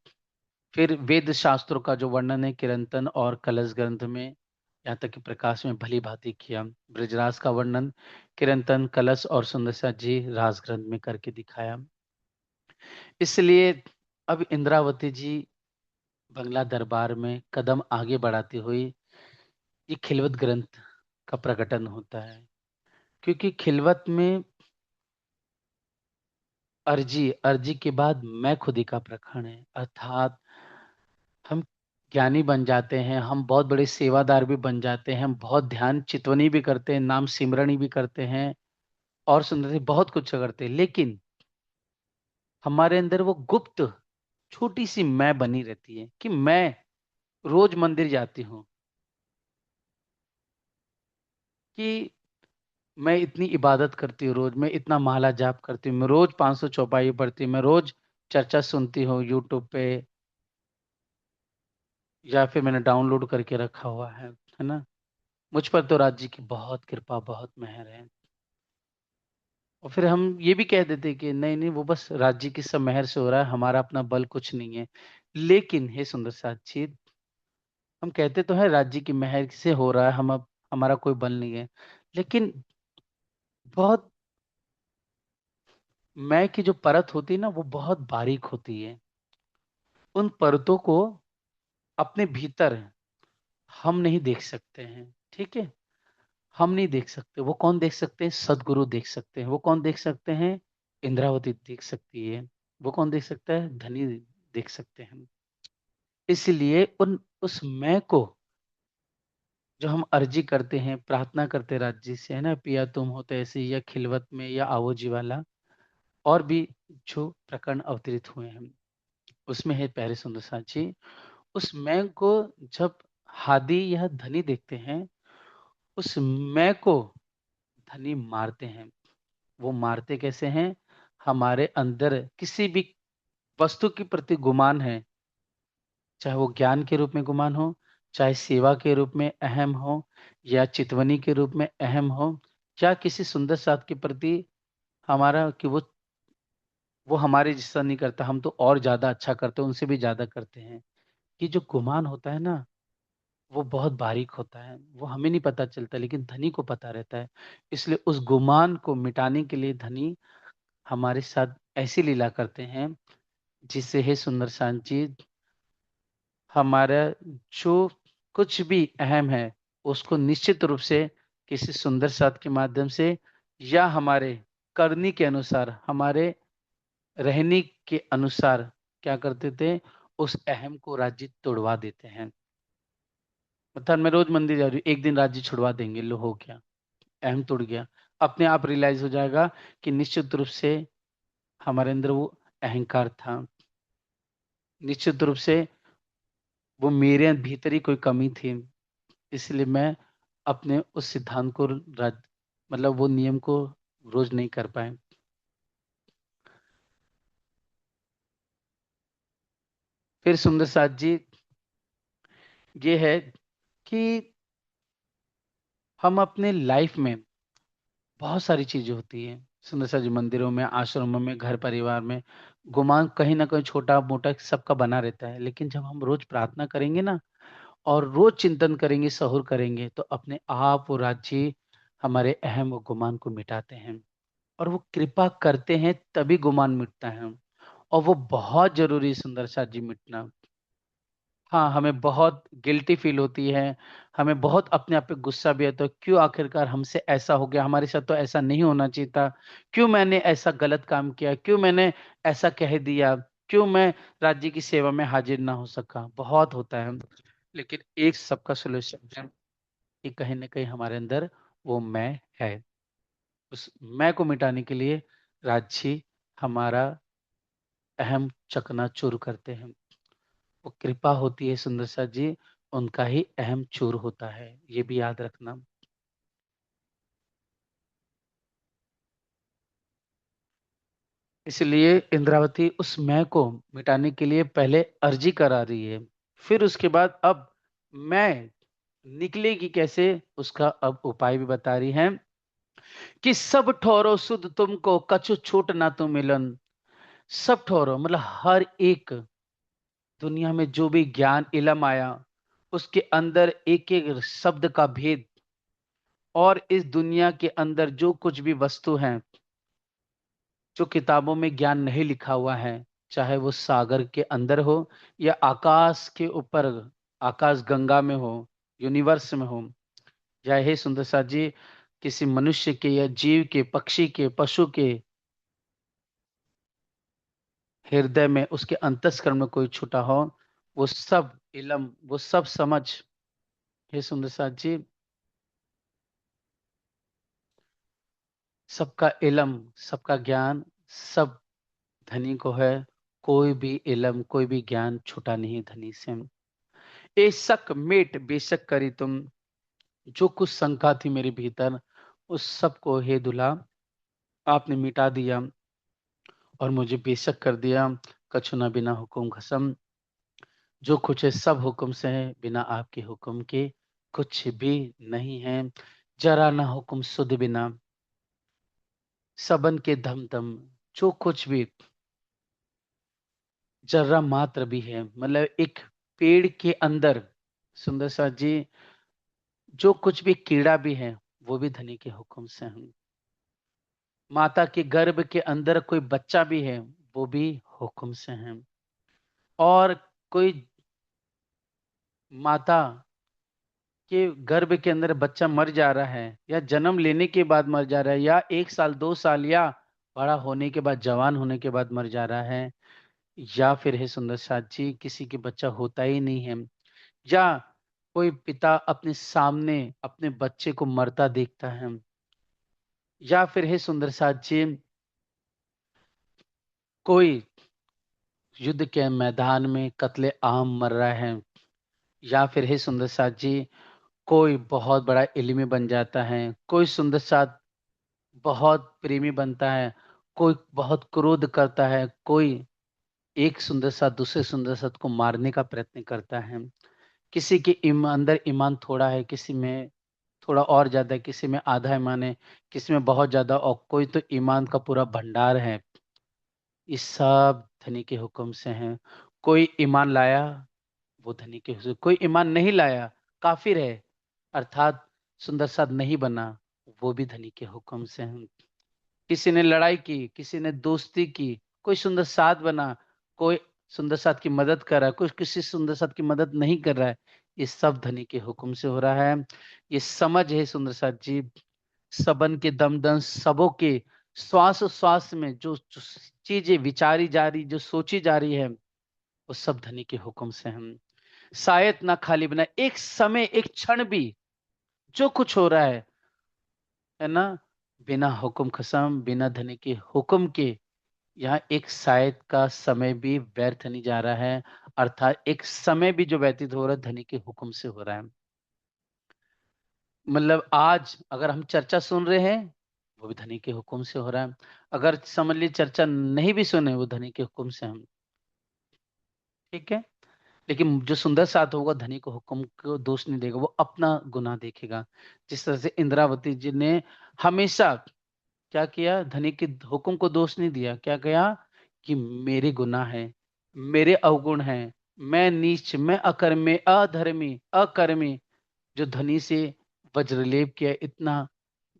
फिर वेद शास्त्रों का जो वर्णन है किरंतन और कलश ग्रंथ में, यहाँ तक कि प्रकाश में भली भांति किया। ब्रजराज का वर्णन किरंतन, कलश और सुंदरसा जी राज ग्रंथ में करके दिखाया। इसलिए अब इंद्रावती जी बंगला दरबार में कदम आगे बढ़ाती हुई ये खिलवत ग्रंथ का प्रकटन होता है। क्योंकि खिलवत में अर्जी, अर्जी के बाद मैं खुदी का प्रकरण है, अर्थात हम ज्ञानी बन जाते हैं, हम बहुत बड़े सेवादार भी बन जाते हैं, हम बहुत ध्यान चितवनी भी करते हैं, नाम सिमरनी भी करते हैं और सुंदर से बहुत कुछ करते हैं, लेकिन हमारे अंदर वो गुप्त छोटी सी मैं बनी रहती है कि मैं रोज मंदिर जाती हूँ, कि मैं इतनी इबादत करती हूँ, रोज मैं इतना माला जाप करती हूँ, मैं रोज 500 चौपाई पढ़ती हूँ, मैं रोज चर्चा सुनती हूँ यूट्यूब पे, या फिर मैंने डाउनलोड करके रखा हुआ है ना। मुझ पर तो राज्य की बहुत कृपा, बहुत मेहर है। और फिर हम ये भी कह देते कि नहीं नहीं, वो बस राज्य की सब मेहर से हो रहा है, हमारा अपना बल कुछ नहीं है। लेकिन हे सुंदर साक्षी, हम कहते तो है राज्य की मेहर से हो रहा है, हम अब हमारा कोई बल नहीं है, लेकिन बहुत मैं की जो परत होती है ना, वो बहुत बारीक होती है। उन परतों को अपने भीतर हम नहीं देख सकते हैं, ठीक है। हम नहीं देख सकते, वो कौन देख सकते हैं? सदगुरु देख सकते हैं। वो कौन देख सकते हैं? इंद्रावती देख सकती है। वो कौन देख सकता है? धनी देख सकते हैं। इसलिए उन उस मैं को जो हम अर्जी करते हैं, प्रार्थना करते राज्य से, है ना, पिया तुम हो तैसे, या खिलवत में, या आवो जी वाला, और भी जो प्रकरण अवतरित हुए हैं, उसमें है पहले सुंदर साची। उस मैं को जब हादी या धनी देखते हैं, उस मैं को धनी मारते हैं। वो मारते कैसे हैं? हमारे अंदर किसी भी वस्तु के प्रति गुमान है, चाहे वो ज्ञान के रूप में गुमान हो, चाहे सेवा के रूप में अहम हो, या चितवनी के रूप में अहम हो, या किसी सुंदर साथ के प्रति हमारा कि वो हमारे जैसा नहीं करता, हम तो और ज्यादा अच्छा करते हैं, उनसे भी ज्यादा करते हैं। ये जो गुमान होता है ना, वो बहुत बारीक होता है, वो हमें नहीं पता चलता, लेकिन धनी को पता रहता है। इसलिए उस गुमान को मिटाने के लिए धनी हमारे साथ ऐसी लीला करते हैं, जिससे हे सुंदर सांची, हमारा जो कुछ भी अहम है, उसको निश्चित रूप से किसी सुंदर साथ के माध्यम से, या हमारे करनी के अनुसार, हमारे रहने के अनुसार क्या करते थे, उस अहम को राज्य तोड़वा देते हैं। मतलब मैं रोज मंदिर जा रही हूँ, एक दिन राज्य छुड़वा देंगे, लो हो गया, अहम टूट गया। अपने आप रियलाइज हो जाएगा कि निश्चित रूप से हमारे अंदर वो अहंकार था, निश्चित रूप से वो मेरे भीतर ही कोई कमी थी, इसलिए मैं अपने उस सिद्धांत को मतलब वो नियम को रोज नहीं कर पाए। फिर सुंदर साथ जी ये है कि हम अपने लाइफ में बहुत सारी चीजें होती हैं सुंदर सा जी, मंदिरों में, आश्रमों में, घर परिवार में गुमान कहीं ना कहीं छोटा मोटा सबका बना रहता है। लेकिन जब हम रोज प्रार्थना करेंगे ना और रोज चिंतन करेंगे, सहूर करेंगे, तो अपने आप वो राज्य हमारे अहम वो गुमान को मिटाते हैं। और वो कृपा करते हैं तभी गुमान मिटता है। और वो बहुत जरूरी है सुंदर सा जी मिटना। हाँ, हमें बहुत गिल्टी फील होती है, हमें बहुत अपने आप पे गुस्सा भी आता है, क्यों आखिरकार हमसे ऐसा हो गया, हमारे साथ तो ऐसा नहीं होना चाहिए था, क्यों मैंने ऐसा गलत काम किया, क्यों मैंने ऐसा कह दिया, क्यों मैं राज्य की सेवा में हाजिर ना हो सका, बहुत होता है। लेकिन एक सबका सोल्यूशन है कि कहीं ना कहीं हमारे अंदर वो मैं है। उस मैं को मिटाने के लिए राज्य हमारा अहम चकनाचूर करते हैं। वो कृपा होती है सुंदर सा जी, उनका ही अहम चूर होता है, ये भी याद रखना। इसलिए इंद्रावती उस मैं को मिटाने के लिए पहले अर्जी करा रही है, फिर उसके बाद अब मैं निकलेगी कैसे उसका अब उपाय भी बता रही है कि सब ठोरो सुध तुमको कछु छूट ना तू मिलन। सब ठोरो मतलब हर एक दुनिया में जो भी ज्ञान इलम आया, उसके अंदर एक एक शब्द का भेद, और इस दुनिया के अंदर जो कुछ भी वस्तु है, जो किताबों में ज्ञान नहीं लिखा हुआ है, चाहे वो सागर के अंदर हो या आकाश के ऊपर, आकाश गंगा में हो, यूनिवर्स में हो, या हे सुंदर साथ जी किसी मनुष्य के या जीव के, पक्षी के, पशु के हृदय में, उसके अंतस्करण में कोई छुटा हो, वो सब इलम, वो सब समझ, हे सुंदर साथ जी, सबका इलम, सबका ज्ञान, सब धनी को है। कोई भी इलम, कोई भी ज्ञान छुटा नहीं धनी से। ए शक मेट बेशक करी तुम, जो कुछ शंका थी मेरे भीतर उस सब को हे दुल्हा आपने मिटा दिया और मुझे बेशक कर दिया। कछु ना बिना हुक्म खसम, जो कुछ है सब हुक्म से है, बिना आपके हुक्म के कुछ भी नहीं है। जरा ना हुक्म सुध बिना, सबन के धम धम, जो कुछ भी जर्रा मात्र भी है, मतलब एक पेड़ के अंदर सुंदर सा जी जो कुछ भी कीड़ा भी है, वो भी धनी के हुक्म से है। माता के गर्भ के अंदर कोई बच्चा भी है, वो भी हुक्म से है। और कोई माता के गर्भ के अंदर बच्चा मर जा रहा है, या जन्म लेने के बाद मर जा रहा है, या 1 साल 2 साल, या बड़ा होने के बाद, जवान होने के बाद मर जा रहा है, या फिर है सुंदर साथ जी किसी के बच्चा होता ही नहीं है, या कोई पिता अपने सामने अपने बच्चे को मरता देखता है, या फिर है सुंदर साथ जी कोई युद्ध के मैदान में कत्ले आम मर रहा है, या फिर हे सुंदर साथ जी कोई बहुत बड़ा इल्मी बन जाता है, कोई सुंदर साथ बहुत प्रेमी बनता है, कोई बहुत क्रोध करता है, कोई एक सुंदर साथ दूसरे सुंदर साथ को मारने का प्रयत्न करता है, किसी के अंदर ईमान थोड़ा है, किसी में थोड़ा और ज्यादा है, किसी में आधा ईमान है, किसी में बहुत ज्यादा, और कोई तो ईमान का पूरा भंडार है। ये सब धनी के हुक्म से हैं। कोई ईमान लाया, वो धनी के हुक्म, कोई ईमान नहीं लाया, काफिर है, अर्थात सुंदर साथ नहीं बना, वो भी धनी के हुक्म से हैं। किसी ने लड़ाई की, किसी ने दोस्ती की, कोई सुंदर साथ बना, कोई सुंदर साथ की मदद कर रहा है, कोई किसी सुंदर साथ की मदद नहीं कर रहा है, ये सब धनी के हुक्म से हो रहा है। ये समझ है सुंदर साथ जी, सबन के दमदम सबों के श्वास श्वास में जो चीजें विचारी जा रही, जो सोची जा रही है, वो सब धनी के हुक्म से हम शायद ना खाली बना एक समय, एक क्षण भी जो कुछ हो रहा है ना, बिना हुक्म खसम, बिना धनी के हुक्म के, यहाँ एक शायद का समय भी व्यर्थ नहीं जा रहा है, अर्थात एक समय भी जो व्यतीत हो रहा है धनी के हुक्म से हो रहा है। मतलब आज अगर हम चर्चा सुन रहे हैं, वो भी धनी के हुक्म से हो रहा है। अगर समझ लीजिए चर्चा नहीं भी सुने, वो धनी के हुक्म से हम, ठीक है। लेकिन जो सुंदर साथ होगा, धनी को हुक्म को दोष नहीं देगा, वो अपना गुनाह देखेगा। जिस तरह से इंद्रावती जी ने हमेशा क्या किया, धनी के हुक्म को दोष नहीं दिया। क्या कहा कि मेरे गुनाह है, मेरे अवगुण हैं, मैं नीच, मैं अकर्मी, अधर्मी, अकर्मी, जो धनी से वज्रलेप किया, इतना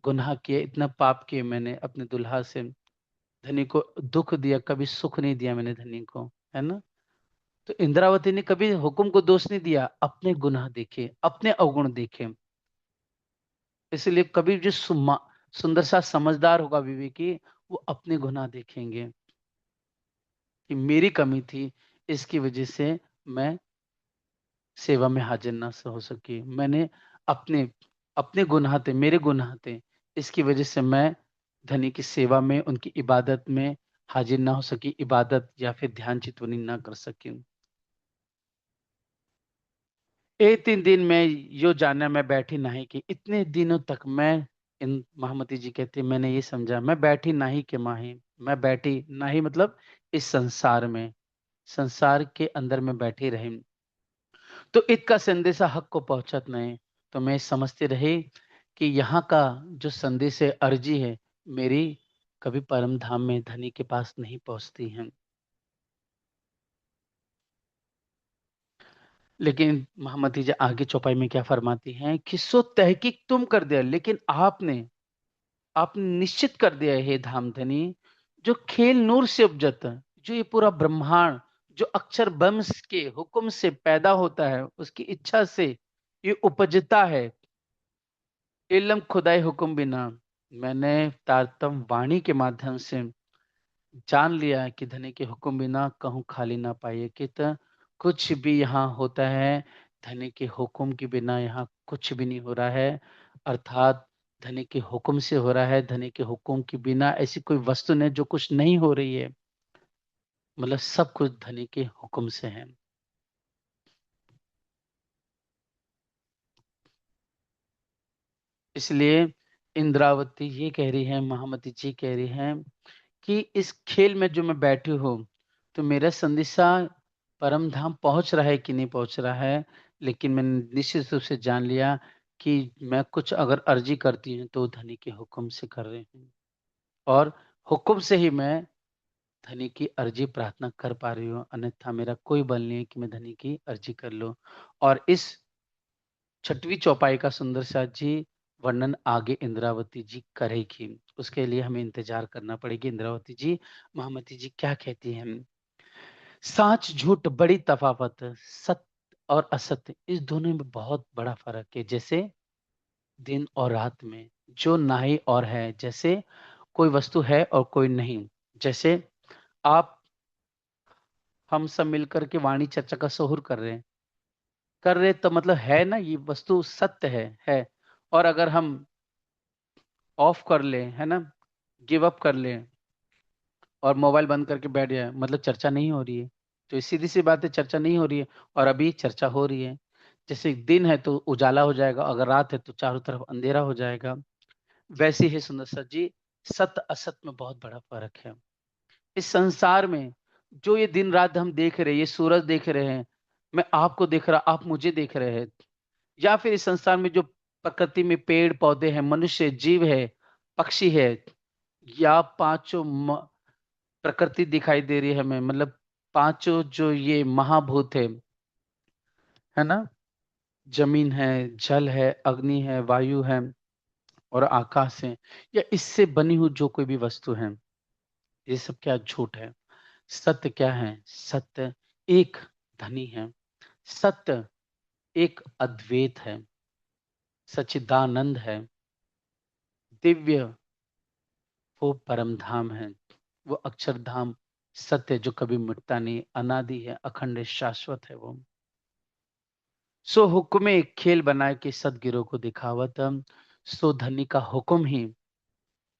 गुनाह किया, इतना पाप किए मैंने अपने दुल्हा से। धनी को दुख दिया, कभी सुख नहीं दिया मैंने धनी को, है ना। तो इंद्रावती ने कभी हुक्म को दोष नहीं दिया, अपने गुनाह देखे, अपने अवगुण देखे। इसलिए कभी जो सुंदर सा समझदार होगा विवेकी, वो अपने गुनाह देखेंगे कि मेरी कमी थी, इसकी वजह से मैं सेवा में हाजिर ना हो सकी। मैंने अपने अपने गुनाह थे, मेरे गुनाह थे, इसकी वजह से मैं धनी की सेवा में, उनकी इबादत में हाजिर ना हो सकी, इबादत या फिर ध्यान चितवनी ना कर सकी। एक तीन दिन में यो जाना, मैं बैठी नहीं कि इतने दिनों तक मैं, इन महामती जी कहते हैं, मैंने ये समझा, मैं बैठी नहीं के माही, मैं बैठी नहीं मतलब इस संसार में, संसार के अंदर में बैठी रही, तो इसका संदेशा हक को पहुंचत नहीं। तो मैं समझते रहे कि यहाँ का जो संदेश है, अर्जी है मेरी, कभी परम धाम में धनी के पास नहीं पहुंचती है। लेकिन महामती जी आगे चौपाई में क्या फरमाती हैं कि सो तहकीक तुम कर दिया, लेकिन आपने निश्चित कर दिया है हे धामधनी, जो खेल नूर से उपजत है, जो ये पूरा ब्रह्मांड, जो अक्षर ब्रह्म के हुक्म से पैदा होता है, उसकी इच्छा से ये उपजता है, इलम खुदाई हुक्म बिना। मैंने तारतम वाणी के माध्यम से जान लिया है कि धनी के हुक्म बिना कहूँ खाली ना पाइए, कि कुछ भी यहाँ होता है, धनी के हुक्म के बिना यहाँ कुछ भी नहीं हो रहा है। अर्थात धनी के हुक्म से हो रहा है, धनी के हुक्म के बिना ऐसी कोई वस्तु नहीं जो कुछ नहीं हो रही है। मतलब सब कुछ धनी के हुक्म से है। इसलिए इंद्रावती ये कह रही है, महामती जी कह रही हैं कि इस खेल में जो मैं बैठी हूँ, तो मेरा संदेशा परम धाम पहुंच रहा है कि नहीं पहुंच रहा है। लेकिन मैंने निश्चित रूप से जान लिया कि मैं कुछ अगर अर्जी करती हूँ तो धनी के हुक्म से कर रही हूँ, और हुक्म से ही मैं धनी की अर्जी प्रार्थना कर पा रही हूँ, अन्यथा मेरा कोई बल नहीं है कि मैं धनी की अर्जी कर लूं। और इस छठवीं चौपाई का सुंदर सा जी वर्णन आगे इंद्रावती जी करेगी, उसके लिए हमें इंतजार करना पड़ेगी। इंद्रावती जी, महामती जी क्या कहती हैं। सच झूठ बड़ी तफावत है, सत्य और असत्य इस दोनों में बहुत बड़ा फर्क है। जैसे दिन और रात में, जो नाही और है, जैसे कोई वस्तु है और कोई नहीं। जैसे आप, हम सब मिलकर के वाणी चर्चा का शोहर कर रहे तो मतलब है ना, ये वस्तु सत्य है। और अगर हम ऑफ कर ले, है ना, गिव अप कर ले और मोबाइल बंद करके बैठ जाए, मतलब चर्चा नहीं हो रही है। तो सीधी सी बात है, चर्चा नहीं हो रही है। और अभी चर्चा हो रही है। जैसे दिन है तो उजाला हो जाएगा, अगर रात है तो चारों तरफ अंधेरा हो जाएगा। वैसे ही सुंदर सर जी, सत्य असत में बहुत बड़ा फर्क है। इस संसार में जो ये दिन रात हम देख रहे हैं, ये सूरज देख रहे हैं, मैं आपको देख रहा, आप मुझे देख रहे हैं, या फिर इस संसार में जो प्रकृति में पेड़ पौधे हैं, मनुष्य जीव है, पक्षी है, या पांचों प्रकृति दिखाई दे रही है हमें, मतलब पांचों जो ये महाभूत है ना, जमीन है, जल है, अग्नि है, वायु है और आकाश है, या इससे बनी हुई जो कोई भी वस्तु है, ये सब क्या झूठ है। सत्य क्या है, सत्य एक धनी है, सत्य एक अद्वैत है, सच्चिदानंद है, दिव्य, वो परम धाम है, वो अक्षरधाम सत्य जो कभी मिटता नहीं, अनादि है, अखंड है, शाश्वत है वो। सो हुक्मे खेल बनाए के सदगिरों को दिखावत, सो धनी का हुक्म ही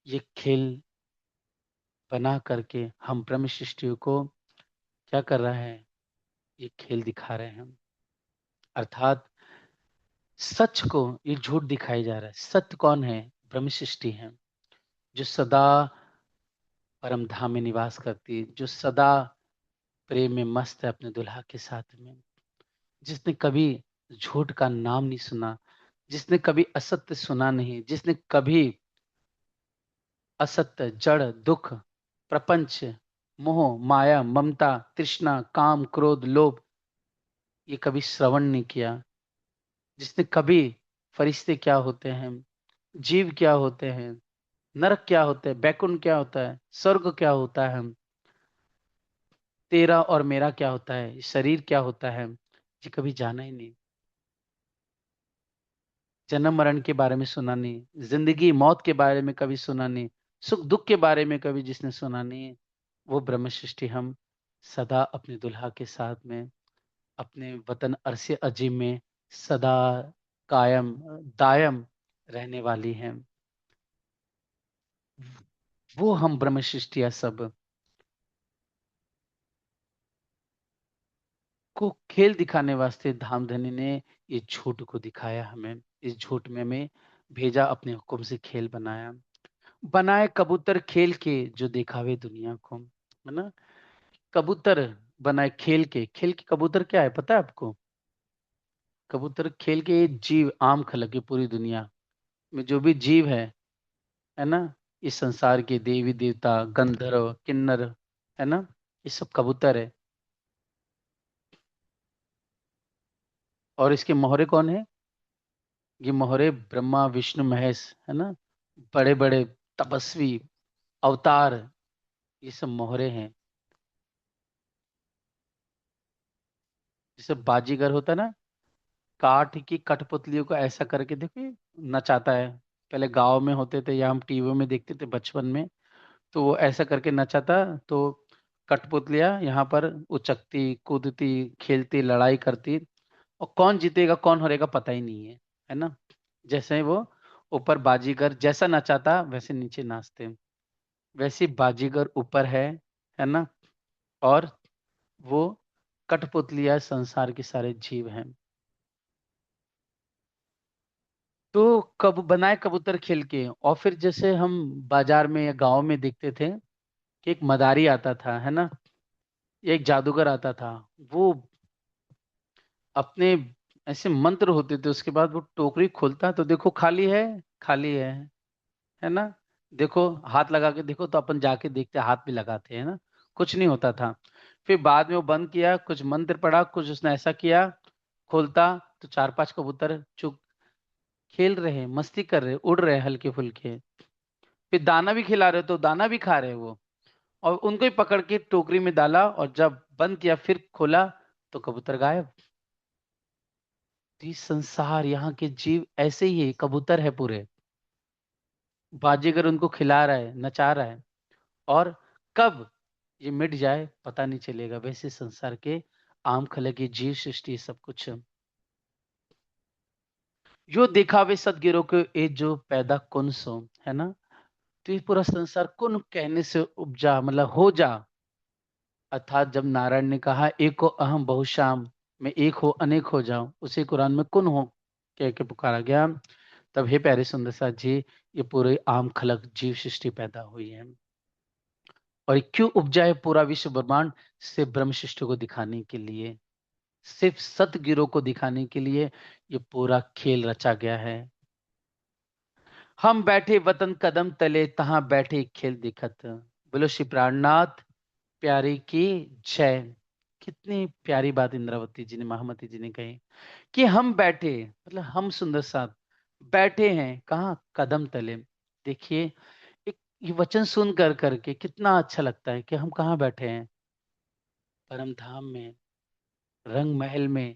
ये खेल बना करके हम ब्रह्म सृष्टि को क्या कर रहा है, ये खेल दिखा रहे हैं। अर्थात सच को ये झूठ दिखाया जा रहा है। सत्य कौन है? ब्रह्म सृष्टि है, जो सदा परम धाम में निवास करती है, जो सदा प्रेम में मस्त है अपने दुल्हा के साथ में, जिसने कभी झूठ का नाम नहीं सुना, जिसने कभी असत्य सुना नहीं, जिसने कभी असत्य, जड़, दुख, प्रपंच, मोह, माया, ममता, तृष्णा, काम, क्रोध, लोभ ये कभी श्रवण नहीं किया, जिसने कभी फरिश्ते क्या होते हैं, जीव क्या होते हैं, नरक क्या होते हैं, बैकुंठ क्या होता है, स्वर्ग क्या होता है, तेरा और मेरा क्या होता है, शरीर क्या होता है, ये कभी जाना ही नहीं। जन्म मरण के बारे में सुना नहीं, जिंदगी मौत के बारे में कभी सुना नहीं, सुख दुख के बारे में कभी जिसने सुना नहीं, वो ब्रह्म सृष्टि हम सदा अपने दुल्हा के साथ में, अपने वतन अरसे अजीम में सदा कायम दायम रहने वाली हैं। वो हम ब्रह्म सृष्टिया सब को खेल दिखाने वास्ते धामधनी ने ये झूठ को दिखाया हमें। इस झूठ में हमें भेजा, अपने हुक्म से खेल बनाया। बनाए कबूतर खेल के जो दिखावे दुनिया को, है ना। कबूतर बनाए खेल के, खेल के कबूतर क्या है पता है आपको? कबूतर खेल के ये जीव आम खलक की पूरी दुनिया में जो भी जीव है ना, इस संसार के देवी देवता गंधर्व किन्नर, है ना, ये सब कबूतर है। और इसके मोहरे कौन है? ये मोहरे ब्रह्मा विष्णु महेश, है ना, बड़े बड़े तपस्वी अवतार, ये सब मोहरे हैं। जैसे बाजीगर होता है ना, काठ की कठपुतलियों को ऐसा करके देखिए नचाता है। पहले गांव में होते थे या हम टीवी में देखते थे बचपन में, तो वो ऐसा करके नचाता, तो कठपुतलियां यहाँ पर उचकती कूदती खेलती लड़ाई करती, और कौन जीतेगा कौन हारेगा पता ही नहीं है ना। जैसे ही वो ऊपर बाजीगर जैसा नचाता वैसे नीचे नाचते, वैसे बाजीगर ऊपर है ना। और वो कठपुतलियां संसार के सारे जीव हैं। तो कब बनाए कबूतर खेल के, और फिर जैसे हम बाजार में या गांव में देखते थे कि एक मदारी आता था, है ना, एक जादूगर आता था। वो अपने ऐसे मंत्र होते थे, उसके बाद वो टोकरी खोलता तो देखो खाली है, खाली है ना। देखो हाथ लगा के देखो, तो अपन जाके देखते हाथ भी लगाते हैं ना, कुछ नहीं होता था। फिर बाद में वो बंद किया, कुछ मंत्र पढ़ा, कुछ उसने ऐसा किया, खोलता तो चार पांच कबूतर चुप खेल रहे हैं, मस्ती कर रहे हैं, उड़ रहे हैं हल्के फुल्के। फिर दाना भी खिला रहे तो दाना भी खा रहे हैं वो, और उनको ही पकड़ के टोकरी में डाला, और जब बंद किया फिर खोला तो कबूतर गायब। तो ये संसार, यहाँ के जीव ऐसे ही है, कबूतर है पूरे। बाजीगर उनको खिला रहा है नचा रहा है, और कब ये मिट जाए पता नहीं चलेगा। वैसे संसार के आम खलक ये जीव सृष्टि सब कुछ जो दिखावे सदगिरों के ए जो पैदा कुन सो, है ना। तो ये पूरा संसार कुन कहने से उपजा, मतलब हो जा। अर्थात जब नारायण ने कहा एको अहम बहुश्याम, मैं एक हो अनेक हो जाऊं, उसी कुरान में कुन हो कह के पुकारा गया। तब हे प्यारे सुंदर साथ जी, ये पूरे आम खलक जीव सृष्टि पैदा हुई है। और ये क्यों उपजा है पूरा विश्व ब्रह्मांड? सिर्फ ब्रह्म सृष्टि को दिखाने के लिए, सिर्फ सतगिरों को दिखाने के लिए ये पूरा खेल रचा गया है। हम बैठे वतन कदम तले, तहां बैठे खेल दिखत। बोलो श्री प्राणनाथ प्यारी की जय। कितनी प्यारी बात इंद्रावती जी ने महामती जी ने कही कि हम बैठे, मतलब हम सुंदर साथ बैठे हैं कहाँ? कदम तले। देखिए एक ये वचन सुन कर करके कितना अच्छा लगता है कि हम कहाँ बैठे हैं? परम धाम में, रंग महल में,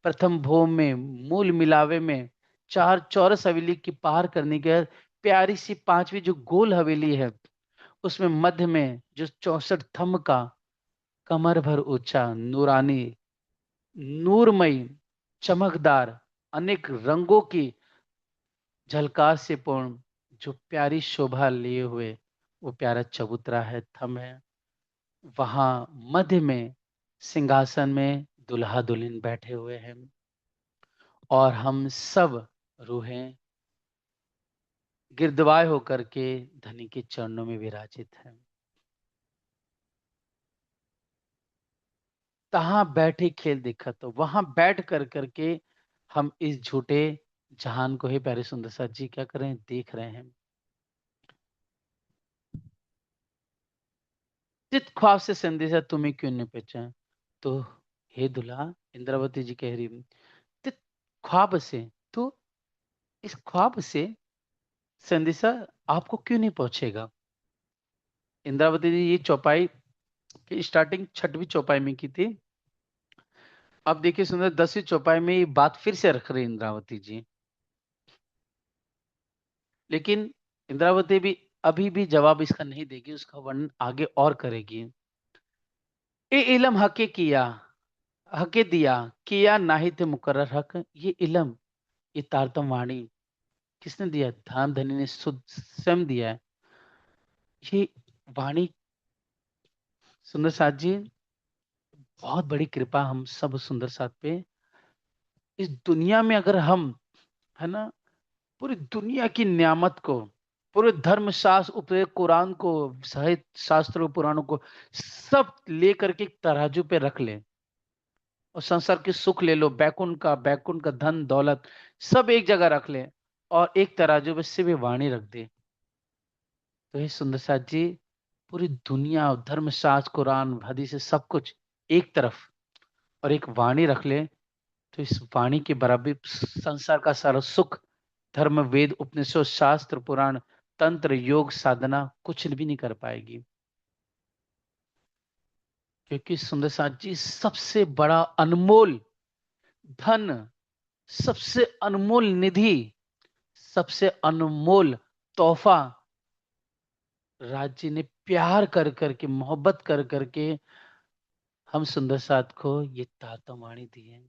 प्रथम भोम में, मूल मिलावे में, चार चौरस हवेली की पार करने के बाद प्यारी सी पांचवी जो गोल हवेली है, उसमें मध्य में जो 64 थंब का कमर भर ऊंचा नूरानी नूरमयी चमकदार अनेक रंगों की झलकार से पूर्ण जो प्यारी शोभा लिए हुए वो प्यारा चबूतरा है, थम है। वहां मध्य में सिंहासन में दुल्हा दुल्हन बैठे हुए हैं। और हम सब रूहें गिरदवाए होकर के धनी के चरणों में विराजित हैं। तहां बैठे खेल देखा, तो वहां बैठ कर करके हम इस झूठे जहान को, हे प्यारे सुंदर साथ जी, क्या कर रहे हैं, देख रहे हैं। चित ख्वाब से संदेशा तुम्हें क्यों नहीं पहचान, तो हे दुल्हा, इंद्रावती जी कह रही, चित ख्वाब से, तो इस ख्वाब से संदेशा आपको क्यों नहीं पहुंचेगा। इंद्रावती जी ये चौपाई की स्टार्टिंग छठवीं चौपाई में की थी। अब देखिए सुंदर, 10वीं चौपाई में ये बात फिर से रख रही इंद्रावती जी। लेकिन इंद्रावती भी अभी भी जवाब इसका नहीं देगी, उसका वर्णन आगे और करेगी। ए इलम हके किया, हके दिया, किया नाही थे मुकर्रर हक। ये इलम, ये तारतम वाणी किसने दिया, धाम धनी ने सुध स्वयं दिया है। ये वाणी सुंदर साथ जी, बहुत बड़ी कृपा हम सब सुंदर साथ पे। इस दुनिया में अगर हम, है ना, पूरी दुनिया की नियामत को, पूरे धर्म शास्त्र उपदेश कुरान को, साहित्य शास्त्रों पुराणों को सब लेकर के एक तराजू पे रख ले, और संसार के सुख ले लो, बैकुंठ का धन दौलत सब एक जगह रख ले, और एक तराजू पे सिर्फ वाणी रख दे, तो ये सुंदर साथ जी, पूरी दुनिया धर्म शास्त्र कुरान हदीस से सब कुछ एक तरफ, और एक वाणी रख ले, तो इस वाणी के बराबर संसार का सारा सुख, धर्म वेद उपनिषद शास्त्र पुराण तंत्र योग साधना कुछ भी नहीं कर पाएगी। क्योंकि सुंदर साथ जी, सबसे बड़ा अनमोल धन, सबसे अनमोल निधि, सबसे अनमोल तोहफा राज्य ने प्यार कर करके, मोहब्बत कर करके हम सुंदर साथ को ये तातम वाणी दी है।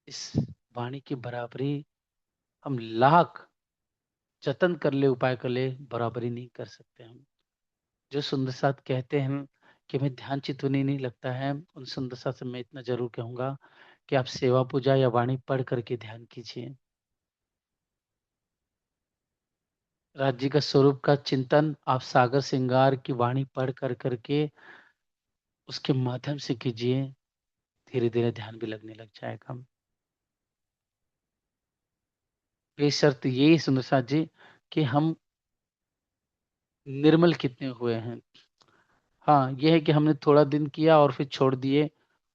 इस वाणी की बराबरी हम लाख जतन कर ले, उपाय कर ले, बराबरी नहीं कर सकते हम। जो सुंदर साथ कहते हैं कि हमें ध्यान चितवनी नहीं लगता है, उन सुंदर साथ से मैं इतना जरूर कहूंगा कि आप सेवा पूजा या वाणी पढ़ करके ध्यान कीजिए। राज्य का स्वरूप का चिंतन आप सागर श्रृंगार की वाणी पढ़ कर करके उसके माध्यम से कीजिए, धीरे धीरे ध्यान भी लगने लग जाएगा। बेशर्त यही सुंदर साथ जी कि हम निर्मल कितने हुए हैं। हाँ, यह है कि हमने थोड़ा दिन किया और फिर छोड़ दिए,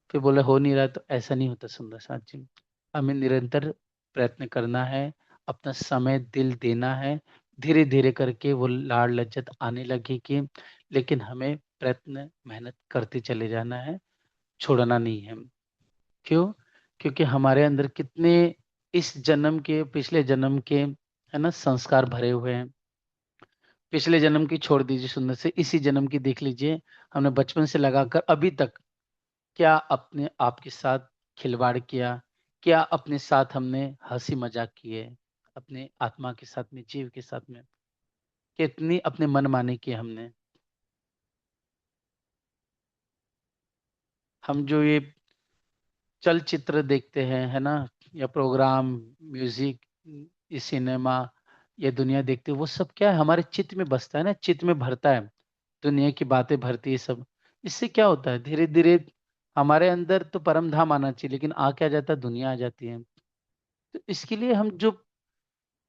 फिर बोले हो नहीं रहा, तो ऐसा नहीं होता सुंदर साथ जी। हमें निरंतर प्रयत्न करना है, अपना समय दिल देना है, धीरे धीरे करके वो लाड़ लज्जत आने लगेगी, लेकिन हमें प्रयत्न मेहनत करते चले जाना है, छोड़ना नहीं है। क्यों? क्योंकि हमारे अंदर कितने इस जन्म के, पिछले जन्म के, है ना, संस्कार भरे हुए हैं। पिछले जन्म की छोड़ दीजिए सुंदर से, इसी जन्म की देख लीजिए, हमने बचपन से लगाकर अभी तक क्या अपने आप के साथ खिलवाड़ किया, क्या अपने साथ हमने हंसी मजाक किए, अपने आत्मा के साथ में, जीव के साथ में कितनी अपने मन माने किए हमने। हम जो ये चलचित्र देखते हैं, है ना, या प्रोग्राम, म्यूजिक, ये सिनेमा, ये दुनिया देखते हैं, वो सब क्या है, हमारे चित्त में बसता है ना, चित्त में भरता है, दुनिया की बातें भरती है सब। इससे क्या होता है, धीरे धीरे हमारे अंदर तो परम धाम आना चाहिए, लेकिन आ क्या जाता है, दुनिया आ जाती है। तो इसके लिए हम जो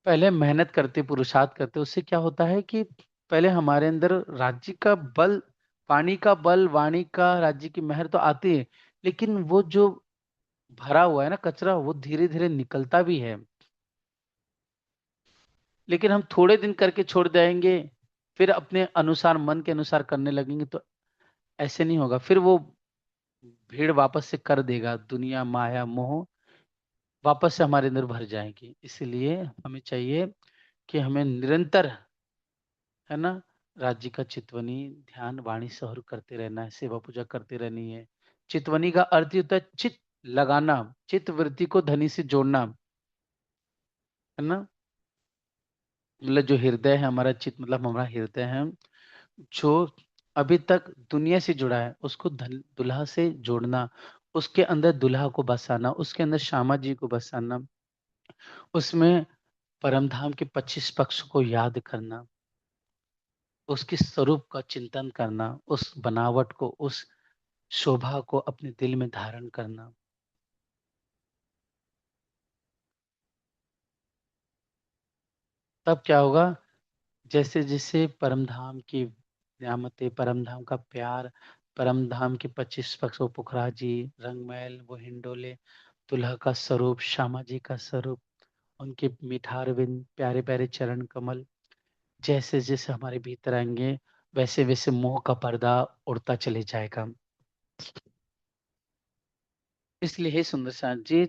पहले मेहनत करते, पुरुषार्थ करते, उससे क्या होता है कि पहले हमारे अंदर राज्य का बल, पानी का बल, वाणी का, राज्य की मेहर तो आती है, लेकिन वो जो भरा हुआ है ना कचरा, वो धीरे धीरे निकलता भी है। लेकिन हम थोड़े दिन करके छोड़ देंगे, फिर अपने अनुसार, मन के अनुसार करने लगेंगे, तो ऐसे नहीं होगा, फिर वो भीड़ वापस से कर देगा, दुनिया माया मोह वापस से हमारे अंदर भर जाएंगी। इसलिए हमें चाहिए कि हमें निरंतर, है ना, राज्य का चितवनी ध्यान वाणी सहर करते रहना है, सेवा पूजा करते रहनी है। चितवनी का अर्थ ही होता है चित लगाना, चित्त वृत्ति को धनी से जोड़ना, है ना, मतलब जो हृदय है हमारा, चित्त मतलब हमारा हृदय है, जो अभी तक दुनिया से जुड़ा है उसको दुल्हा से जोड़ना, उसके अंदर दुल्हा को बसाना, उसके अंदर श्यामा जी को बसाना, उसमें परमधाम के 25 पक्ष को याद करना, उसके स्वरूप का चिंतन करना, उस बनावट को, उस शोभा को अपने दिल में धारण करना। तब क्या होगा? जैसे जैसे परमधाम की नियामतें, परमधाम का प्यार, परमधाम के 25 पक्ष, वो पुखराजी, रंगमहल, वो हिंडोले, दुल्हा का स्वरूप, श्यामा जी का स्वरूप, उनके मीठार बिन, प्यारे प्यारे चरण कमल, जैसे जैसे हमारे भीतर आएंगे, वैसे वैसे मोह का पर्दा उड़ता चले जाएगा। इसलिए हे सुंदर साथ जी,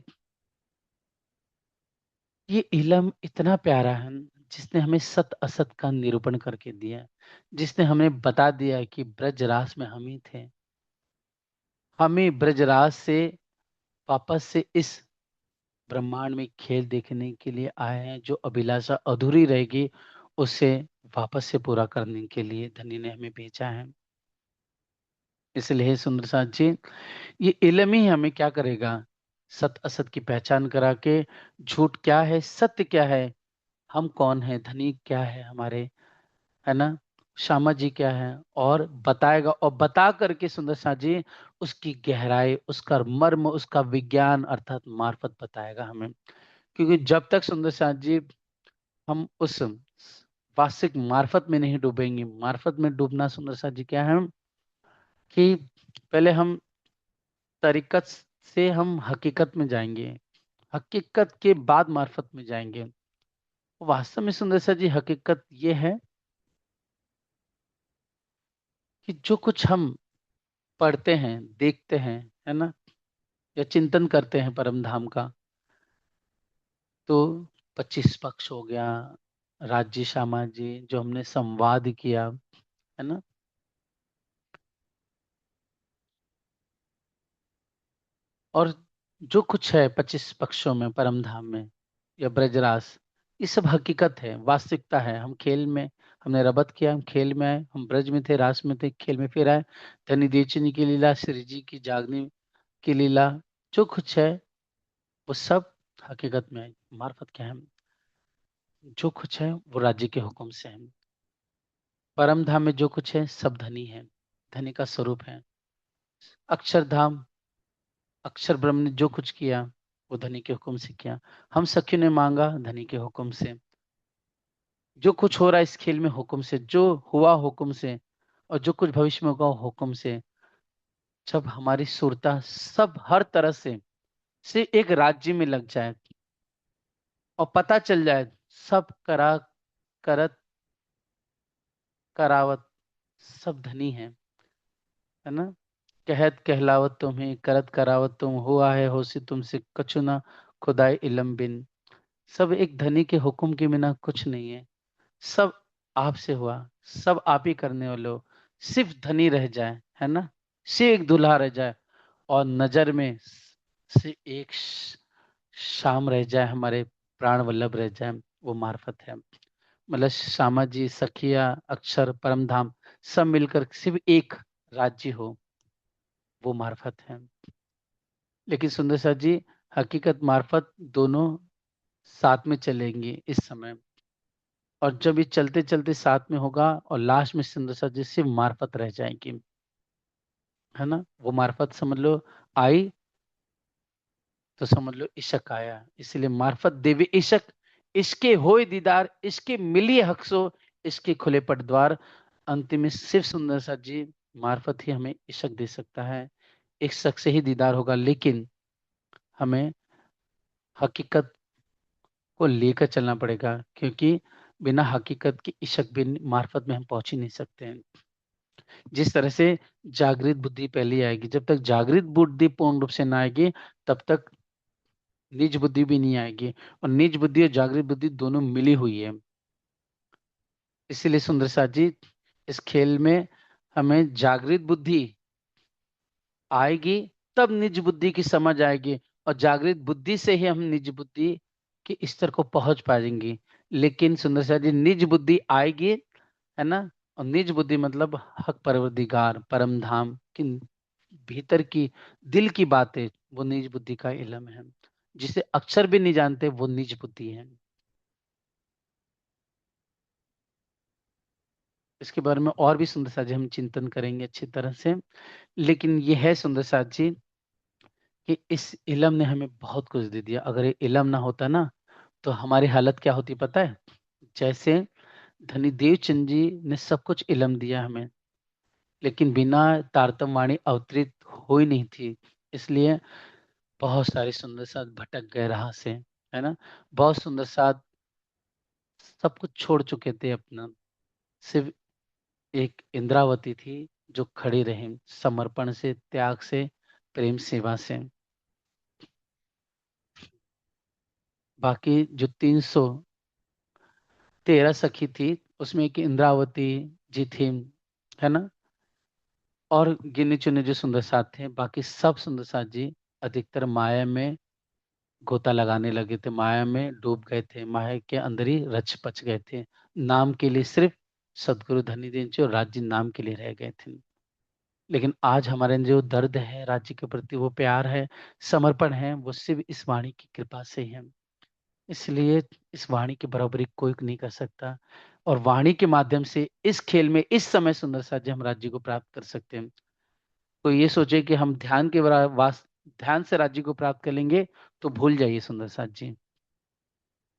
ये इलम इतना प्यारा है, जिसने हमें सत असत का निरूपण करके दिया, जिसने हमें बता दिया कि ब्रजरास में हम ही थे, हमें ब्रजराज से वापस से इस ब्रह्मांड में खेल देखने के लिए आए हैं। जो अभिलाषा अधूरी रहेगी, उसे वापस से पूरा करने के लिए धनी ने हमें भेजा है। इसलिए हे सुंदर साथ जी, ये इल्म ही हमें क्या करेगा? सत असत की पहचान करा के, झूठ क्या है, सत्य क्या है, हम कौन है, धनी क्या है हमारे, है ना, श्यामा जी क्या है, और बताएगा। और बता करके सुंदर साथ जी उसकी गहराई, उसका मर्म, उसका विज्ञान अर्थात मार्फत बताएगा हमें। क्योंकि जब तक सुंदर साथ जी हम उस वास्तविक मार्फत में नहीं डूबेंगे, मार्फत में डूबना सुंदर साथ जी क्या है कि पहले हम तरीकत से हम हकीकत में जाएंगे, हकीकत के बाद मार्फत में जाएंगे। वास्तव में सुंदर साथ जी हकीकत ये है कि जो कुछ हम पढ़ते हैं, देखते हैं, है ना, या चिंतन करते हैं परम धाम का, तो 25 पक्ष हो गया, राज्य श्यामा जी जो हमने संवाद किया, है ना, और जो कुछ है 25 पक्षों में, परम धाम में या ब्रजरास, ये सब हकीकत है, वास्तविकता है। हम खेल में, हमने रबत किया, हम खेल में आए, हम ब्रज में थे, रास में थे, खेल में फिर आए। धनी देवचंद की लीला, श्री जी की जागने की लीला, जो कुछ है वो सब हकीकत में है। मार्फत क्या है? जो कुछ है वो राज्य के हुक्म से है। परम धाम में जो कुछ है सब धनी है, धनी का स्वरूप है। अक्षरधाम, अक्षर ब्रह्म ने जो कुछ किया वो धनी के हुक्म से किया। हम सखियों ने मांगा धनी के हुक्म से। जो कुछ हो रहा है इस खेल में हुक्म से, जो हुआ हुक्म से, और जो कुछ भविष्य में होगा हुक्म से। जब हमारी सुरता सब हर तरह से एक राज्य में लग जाए और पता चल जाए, सब करा करत करावत, सब धनी है ना, कहत कहलावत तुम्हें, करत करावत तुम, हुआ है होसी तुमसे कछु ना, खुदाई इलम बिन। सब एक धनी के हुक्म के बिना कुछ नहीं है, सब आपसे हुआ, सब आप ही करने वाले हो। सिर्फ धनी रह जाए, है ना, सिर्फ एक दूल्हा रह जाए, और नजर में से एक शाम रह जाए, हमारे प्राण वल्लभ रह जाए, वो मार्फत है। मतलब श्यामा जी, सखिया, अक्षर, परम धाम, सब मिलकर सिर्फ एक राज्य हो, वो मार्फत है। लेकिन सुंदर साथ जी, हकीकत मार्फत दोनों साथ में चलेंगे इस समय। और जब ये चलते चलते साथ में होगा और लास्ट में सुंदर साथ जी सिर्फ मार्फत रह जाएगी, है ना, वो मार्फत समझ लो आई, तो समझ लो इशक आया। इसलिए मार्फत देवी इशक, इसके होए दीदार, इसके मिली हक्सो, इसके खुले पट द्वार। अंतिम में सिर्फ सुंदर साथ जी मार्फत ही हमें इशक दे सकता है, इशक से ही दीदार होगा। लेकिन हमें हकीकत को लेकर चलना पड़ेगा, क्योंकि बिना हकीकत की इशक बिन मार्फत में हम पहुंच ही नहीं सकते हैं। जिस तरह से जागृत बुद्धि पहले आएगी, जब तक जागृत बुद्धि पूर्ण रूप से ना आएगी, तब तक निज बुद्धि भी नहीं आएगी। और निज बुद्धि और जागृत बुद्धि दोनों मिली हुई है। इसीलिए सुंदर साथ जी, इस खेल में हमें जागृत बुद्धि आएगी, तब निज बुद्धि की समझ आएगी, और जागृत बुद्धि से ही हम निज बुद्धि के स्तर को पहुंच पाएंगे। लेकिन सुंदर साथ जी, निज बुद्धि आएगी, है ना, और निज बुद्धि मतलब हक परवरदिगार परम धाम की भीतर की दिल की बातें, वो निज बुद्धि का इलम है। जिसे अक्षर भी नहीं जानते वो निज बुद्धि है। इसके बारे में और भी सुंदर साथ जी हम चिंतन करेंगे अच्छी तरह से। लेकिन ये है सुंदर साथ जी कि इस इलम ने हमें बहुत कुछ दे दिया। अगर ये इलम ना होता ना तो हमारी हालत क्या होती पता है? जैसे धनी देवचंद जी ने सब कुछ इलम दिया हमें, लेकिन बिना तारतम वाणी अवतरित हो ही नहीं थी। इसलिए बहुत सारे सुंदर साथ भटक गए राह से, है ना। बहुत सुंदर साथ सब कुछ छोड़ चुके थे अपना। सिर्फ एक इंद्रावती थी जो खड़ी रही, समर्पण से, त्याग से, प्रेम सेवा से। बाकी जो 313 सखी थी उसमें एक इंद्रावती जी थी, है ना। और गिने चुने जो सुंदर साथ थे, बाकी सब सुंदर साथ जी अधिकतर माया में गोता लगाने लगे थे, माया में डूब गए थे, माया के अंदर ही रच पच गए थे। नाम के लिए सिर्फ सदगुरु धनी देन जी और राज्य नाम के लिए रह गए थे। लेकिन आज हमारे अंदर जो दर्द है राज्य के प्रति, वो प्यार है, समर्पण है, वो सिर्फ इस वाणी की कृपा से ही है। इसलिए इस वाणी की बराबरी कोई नहीं कर सकता। और वाणी के माध्यम से इस खेल में इस समय सुंदर साथ जी हम राज्य को प्राप्त कर सकते हैं। तो ये सोचे कि हम ध्यान के ध्यान से राज्य को प्राप्त कर लेंगे, तो भूल जाइए सुंदर साथ जी।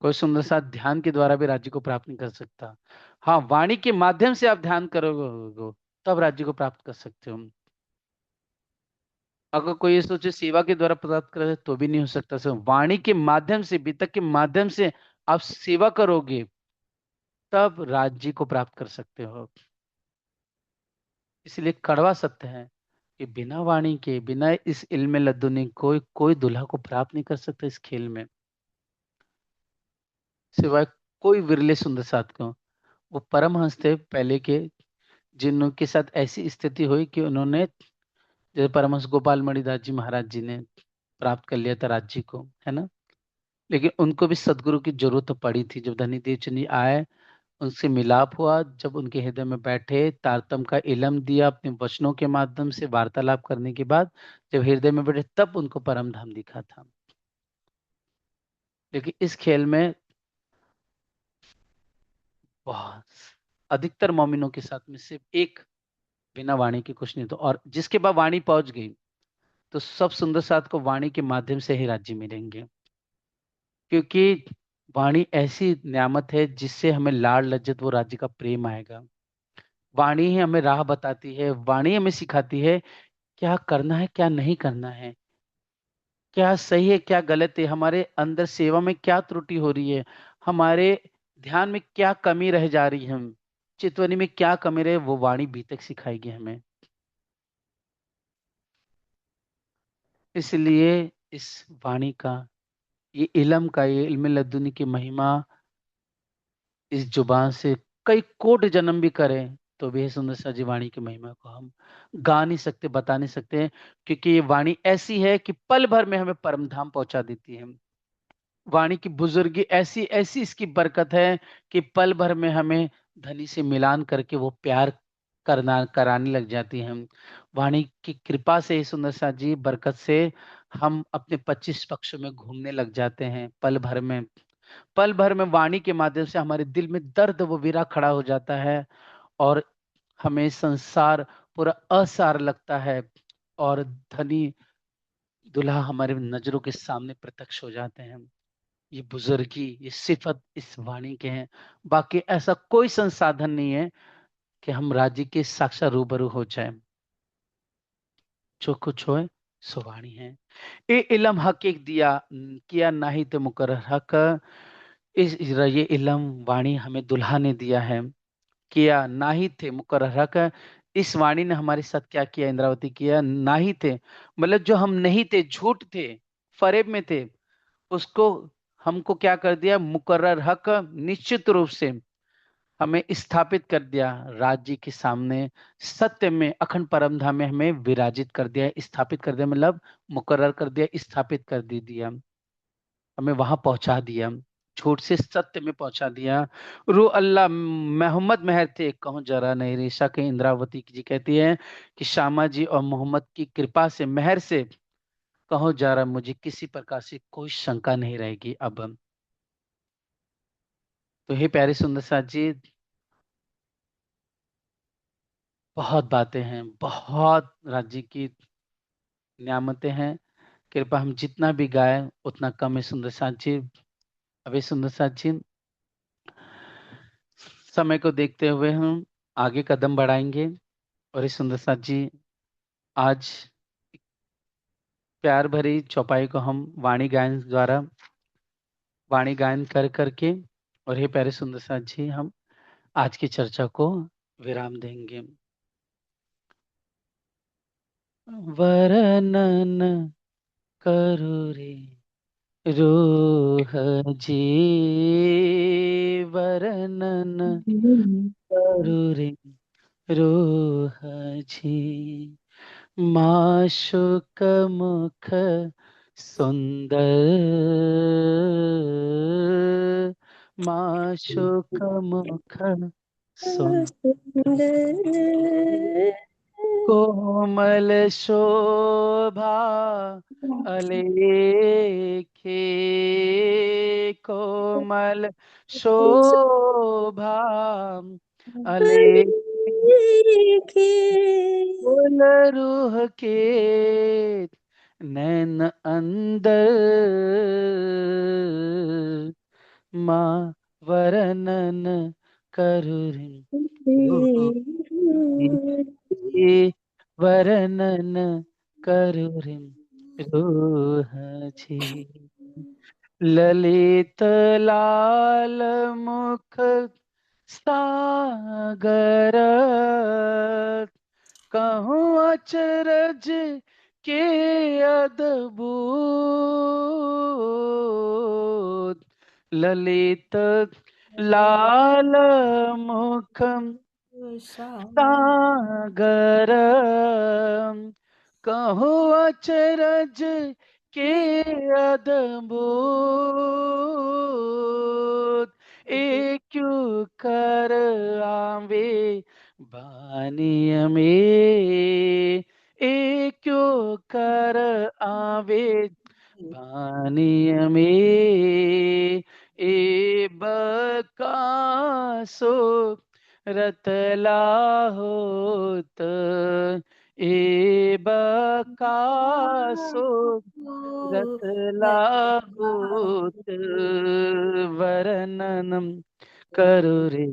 कोई सुंदर साथ ध्यान के द्वारा भी राज्य को प्राप्त नहीं कर सकता। हाँ, वाणी के माध्यम से आप ध्यान करोगे तब राज्य को प्राप्त कर सकते हो। अगर कोई ये सोचे सेवा के द्वारा प्राप्त करे तो भी नहीं हो सकता। सर, वाणी के माध्यम से, वितक के माध्यम से आप सेवा करोगे तब राज्य को प्राप्त कर सकते हो। इसलिए कड़वा सत्य है कि बिना वाणी के, बिना इस इल्म लद्दुनी कोई कोई दुल्हा को प्राप्त नहीं कर सकता इस खेल में, सिवाय कोई विरले सुंदर साथ को। वो परमहंस थे पहले के, जिनके साथ ऐसी स्थिति हुई कि उन्होंने, जैसे परमहंस गोपाल मणिदास जी महाराज जी ने प्राप्त कर लिया था राज्य को, है ना। लेकिन उनको भी सदगुरु की जरूरत तो पड़ी थी। जब धनी देवचंद जी आए, उनसे मिलाप हुआ, जब उनके हृदय में बैठे, तारतम का इलम दिया अपने वचनों के माध्यम से वार्तालाप करने के बाद, जब हृदय में बैठे तब उनको परम धाम दिखा था। लेकिन इस खेल में बहुत अधिकतर मोमिनों के साथ में सिर्फ एक बिना वाणी के कुछ नहीं। तो और जिसके बाद वाणी पहुंच गई तो सब सुंदर साथ को वाणी के माध्यम से ही राज्य मिलेंगे। क्योंकि वाणी ऐसी नियामत है जिससे हमें लाड़ लज्जत वो राज्य का प्रेम आएगा। वाणी ही हमें राह बताती है, वाणी हमें सिखाती है क्या करना है क्या नहीं करना है, क्या सही है क्या गलत है, हमारे अंदर सेवा में क्या त्रुटि हो रही है, हमारे ध्यान में क्या कमी रह जा रही है, हम चितवनी में क्या कमी रहे, वो वाणी बीतक सिखाएगी हमें। इसलिए इस वाणी का, ये इलम का, ये इल्म लद्दुनी की महिमा इस जुबान से कई कोट जन्म भी करें तो भी सुंदर सा जी वाणी की महिमा को हम गा नहीं सकते, बता नहीं सकते। क्योंकि ये वाणी ऐसी है कि पल भर में हमें परम धाम पहुंचा देती है। वाणी की बुजुर्गी ऐसी ऐसी इसकी बरकत है कि पल भर में हमें धनी से मिलान करके वो प्यार करना कराने लग जाती है। हम वाणी की कृपा से ही सुंदर सा जी बरकत से हम अपने 25 पक्षों में घूमने लग जाते हैं पल भर में। पल भर में वाणी के माध्यम से हमारे दिल में दर्द वो विरा खड़ा हो जाता है और हमें संसार पूरा असार लगता है और धनी दुल्हा हमारे नजरों के सामने प्रत्यक्ष हो जाते हैं। ये बुजुर्गी, ये सिफत इस वाणी के हैं। बाकी ऐसा कोई संसाधन नहीं है कि हम राज्य के साक्षात रूबरू हो जाए। जो कुछ होए सो वाणी है। ए इलम हक एक दिया, किया नाही तो मुकर्रर हक। ये इलम वाणी हमें दुल्हा ने दिया है, किया नाही थे मुकर्रर हक। इस वाणी ने हमारे साथ क्या किया इंद्रावती, किया नाही थे मतलब जो हम नहीं थे, झूठ थे, फरेब में थे, उसको हमको क्या कर दिया, मुकर्रर हक, निश्चित रूप से हमें स्थापित कर दिया राज्य के सामने, सत्य में अखंड परम धाम में हमें विराजित कर दिया, स्थापित कर दिया मतलब मुकर्रर कर दिया, स्थापित कर दी दिया, हमें वहां पहुंचा दिया। झूठ से सत्य में पहुंचा दिया। रो अल्लाह मोहम्मद मेहर थे कहूँ जरा नहीं रेशा के इंद्रावती जी कहती है कि श्यामा जी और मोहम्मद की कृपा से मेहर से कहो जरा मुझे किसी प्रकार से कोई शंका नहीं रहेगी अब। तो हे प्यारे सुंदर साथ जी, बहुत बातें हैं, बहुत राज्य की नियामतें हैं। कृपा हम जितना भी गाएं उतना कम है सुंदर साथ जी। अभी सुंदर साथ जी, समय को देखते हुए हम आगे कदम बढ़ाएंगे। और इस सुंदर साथ जी, आज प्यार भरी चौपाई को हम वाणी गायन द्वारा वाणी गायन कर करके, और हे प्यारे सुंदर साथ जी, हम आज की चर्चा को विराम देंगे। वर्णन करो रे रूह जी, वर्णन करो रे रूह जी, माशुक मुख सुंदर, माशुक मुख सुंदर, सुंदर कोमल शोभा अलेखे, कोमल शोभा अलेखे, के फूल रूह के नैन अंदर, माँ वर्णन करुणी रूह जी, वर्णन करुणी रूह जी, ललित लाल मुख सागर, कहूँ अचरज के अद्भुत, ललित लाल मुख सागर, कहो अचरज के अद्भुत, एक कर आवे बानिय में, एक कर आवे बानिय में, ए बकासो रतला होत, ए बकासो रतला होत, वर्णनम करो रे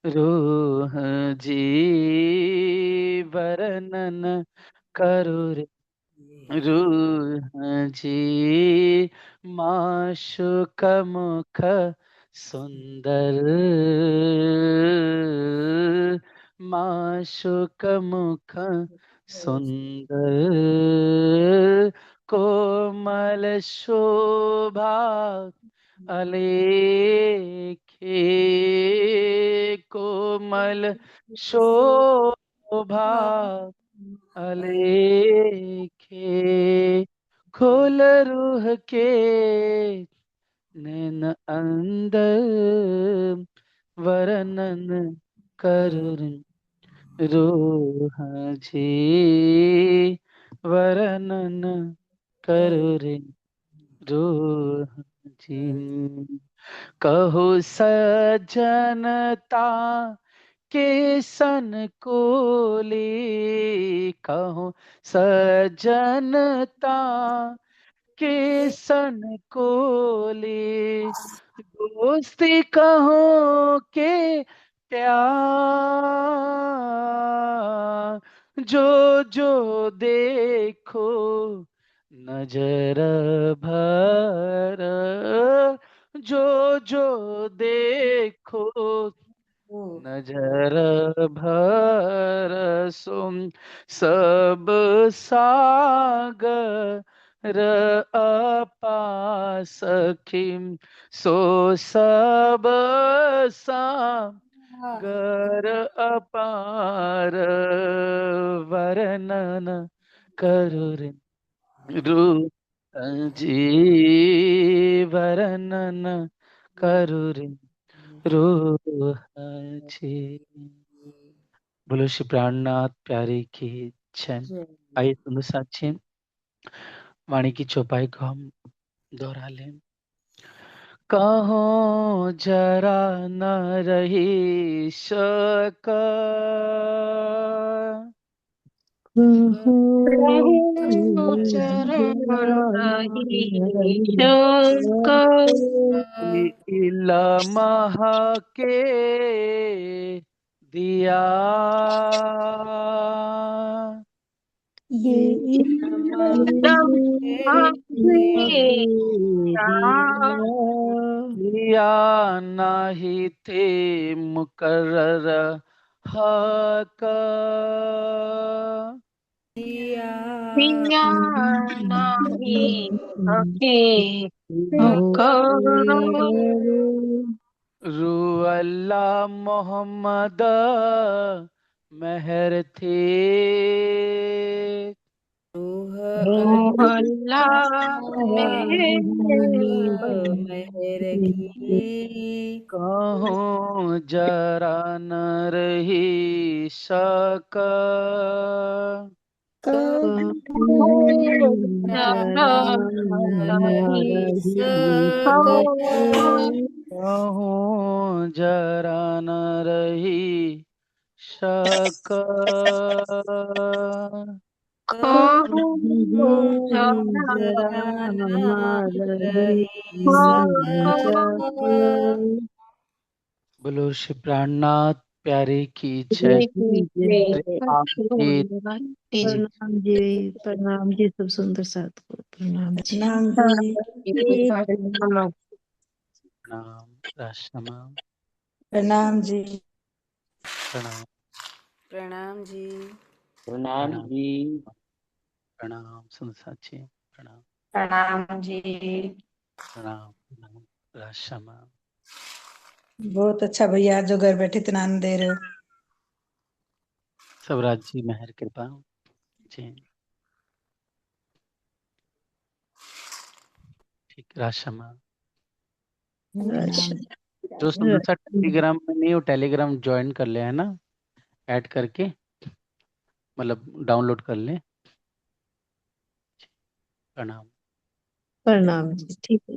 रोह जी, वर्णन करो रे रूह जी, माशुक मुख सुंदर, माशुक मुख सुंदर, कोमल शोभा अलेखे, कोमल शोभा अलेखे, खोल रूह के नैन अंदर, वर्णन करुण रूह जी, वर्णन करुण रूह जी, कहो सजनता के सन को ले, कहो सजनता के सन को ले, दोस्ती कहो के प्यार, जो जो देखो नजर भर, जो जो देखो नजर भर, सुन सब सागर अपा सखी, सो सब सागर अपार, वर्णन करुण रूप जी, वर्णन करु रे रूह छे। बोलो श्री प्राणनाथ प्यारे की जय। आइए सुनो साक्षी, वाणी की चौपाई को हम दोहरा लें। कहो जरा न रही शक, प्रभु चरण रही इलमह के दिया, ये दिया नहीं थे मुकर्रर हक, पिया नाही हके मुकरो रू अल्लाह मोहम्मद मेहर थे, मोहल्ला में कहूँ जरा न रही शक, कहूँ जरा न रही शक, बोलो श्री प्राणनाथ प्यारे की जय। श्री राम जी की प्रणाम जी, प्रणाम जी, सब सुंदर साथ को प्रणाम जी। नाम जी प्रणाम, राष्ट्रमा प्रणाम जी प्रणाम, प्रणाम जी। प्रणाम प्रणाम, जी। प्रणाम संसाची, प्रणाम प्रणाम जी। प्रणाम प्रणाम, राष्ट्रमा बहुत अच्छा भैया, जो घर बैठे इतना आनंद दे रहे हो। सब राज्य मेहर कृपा जी। ठीक, राष्ट्रमा अच्छा, जो संसा टेलीग्राम में नहीं, वो टेलीग्राम ज्वाइन कर ले, है ना, ऐड करके, मतलब डाउनलोड कर ले। प्रणाम। प्रणाम जी, ठीक है।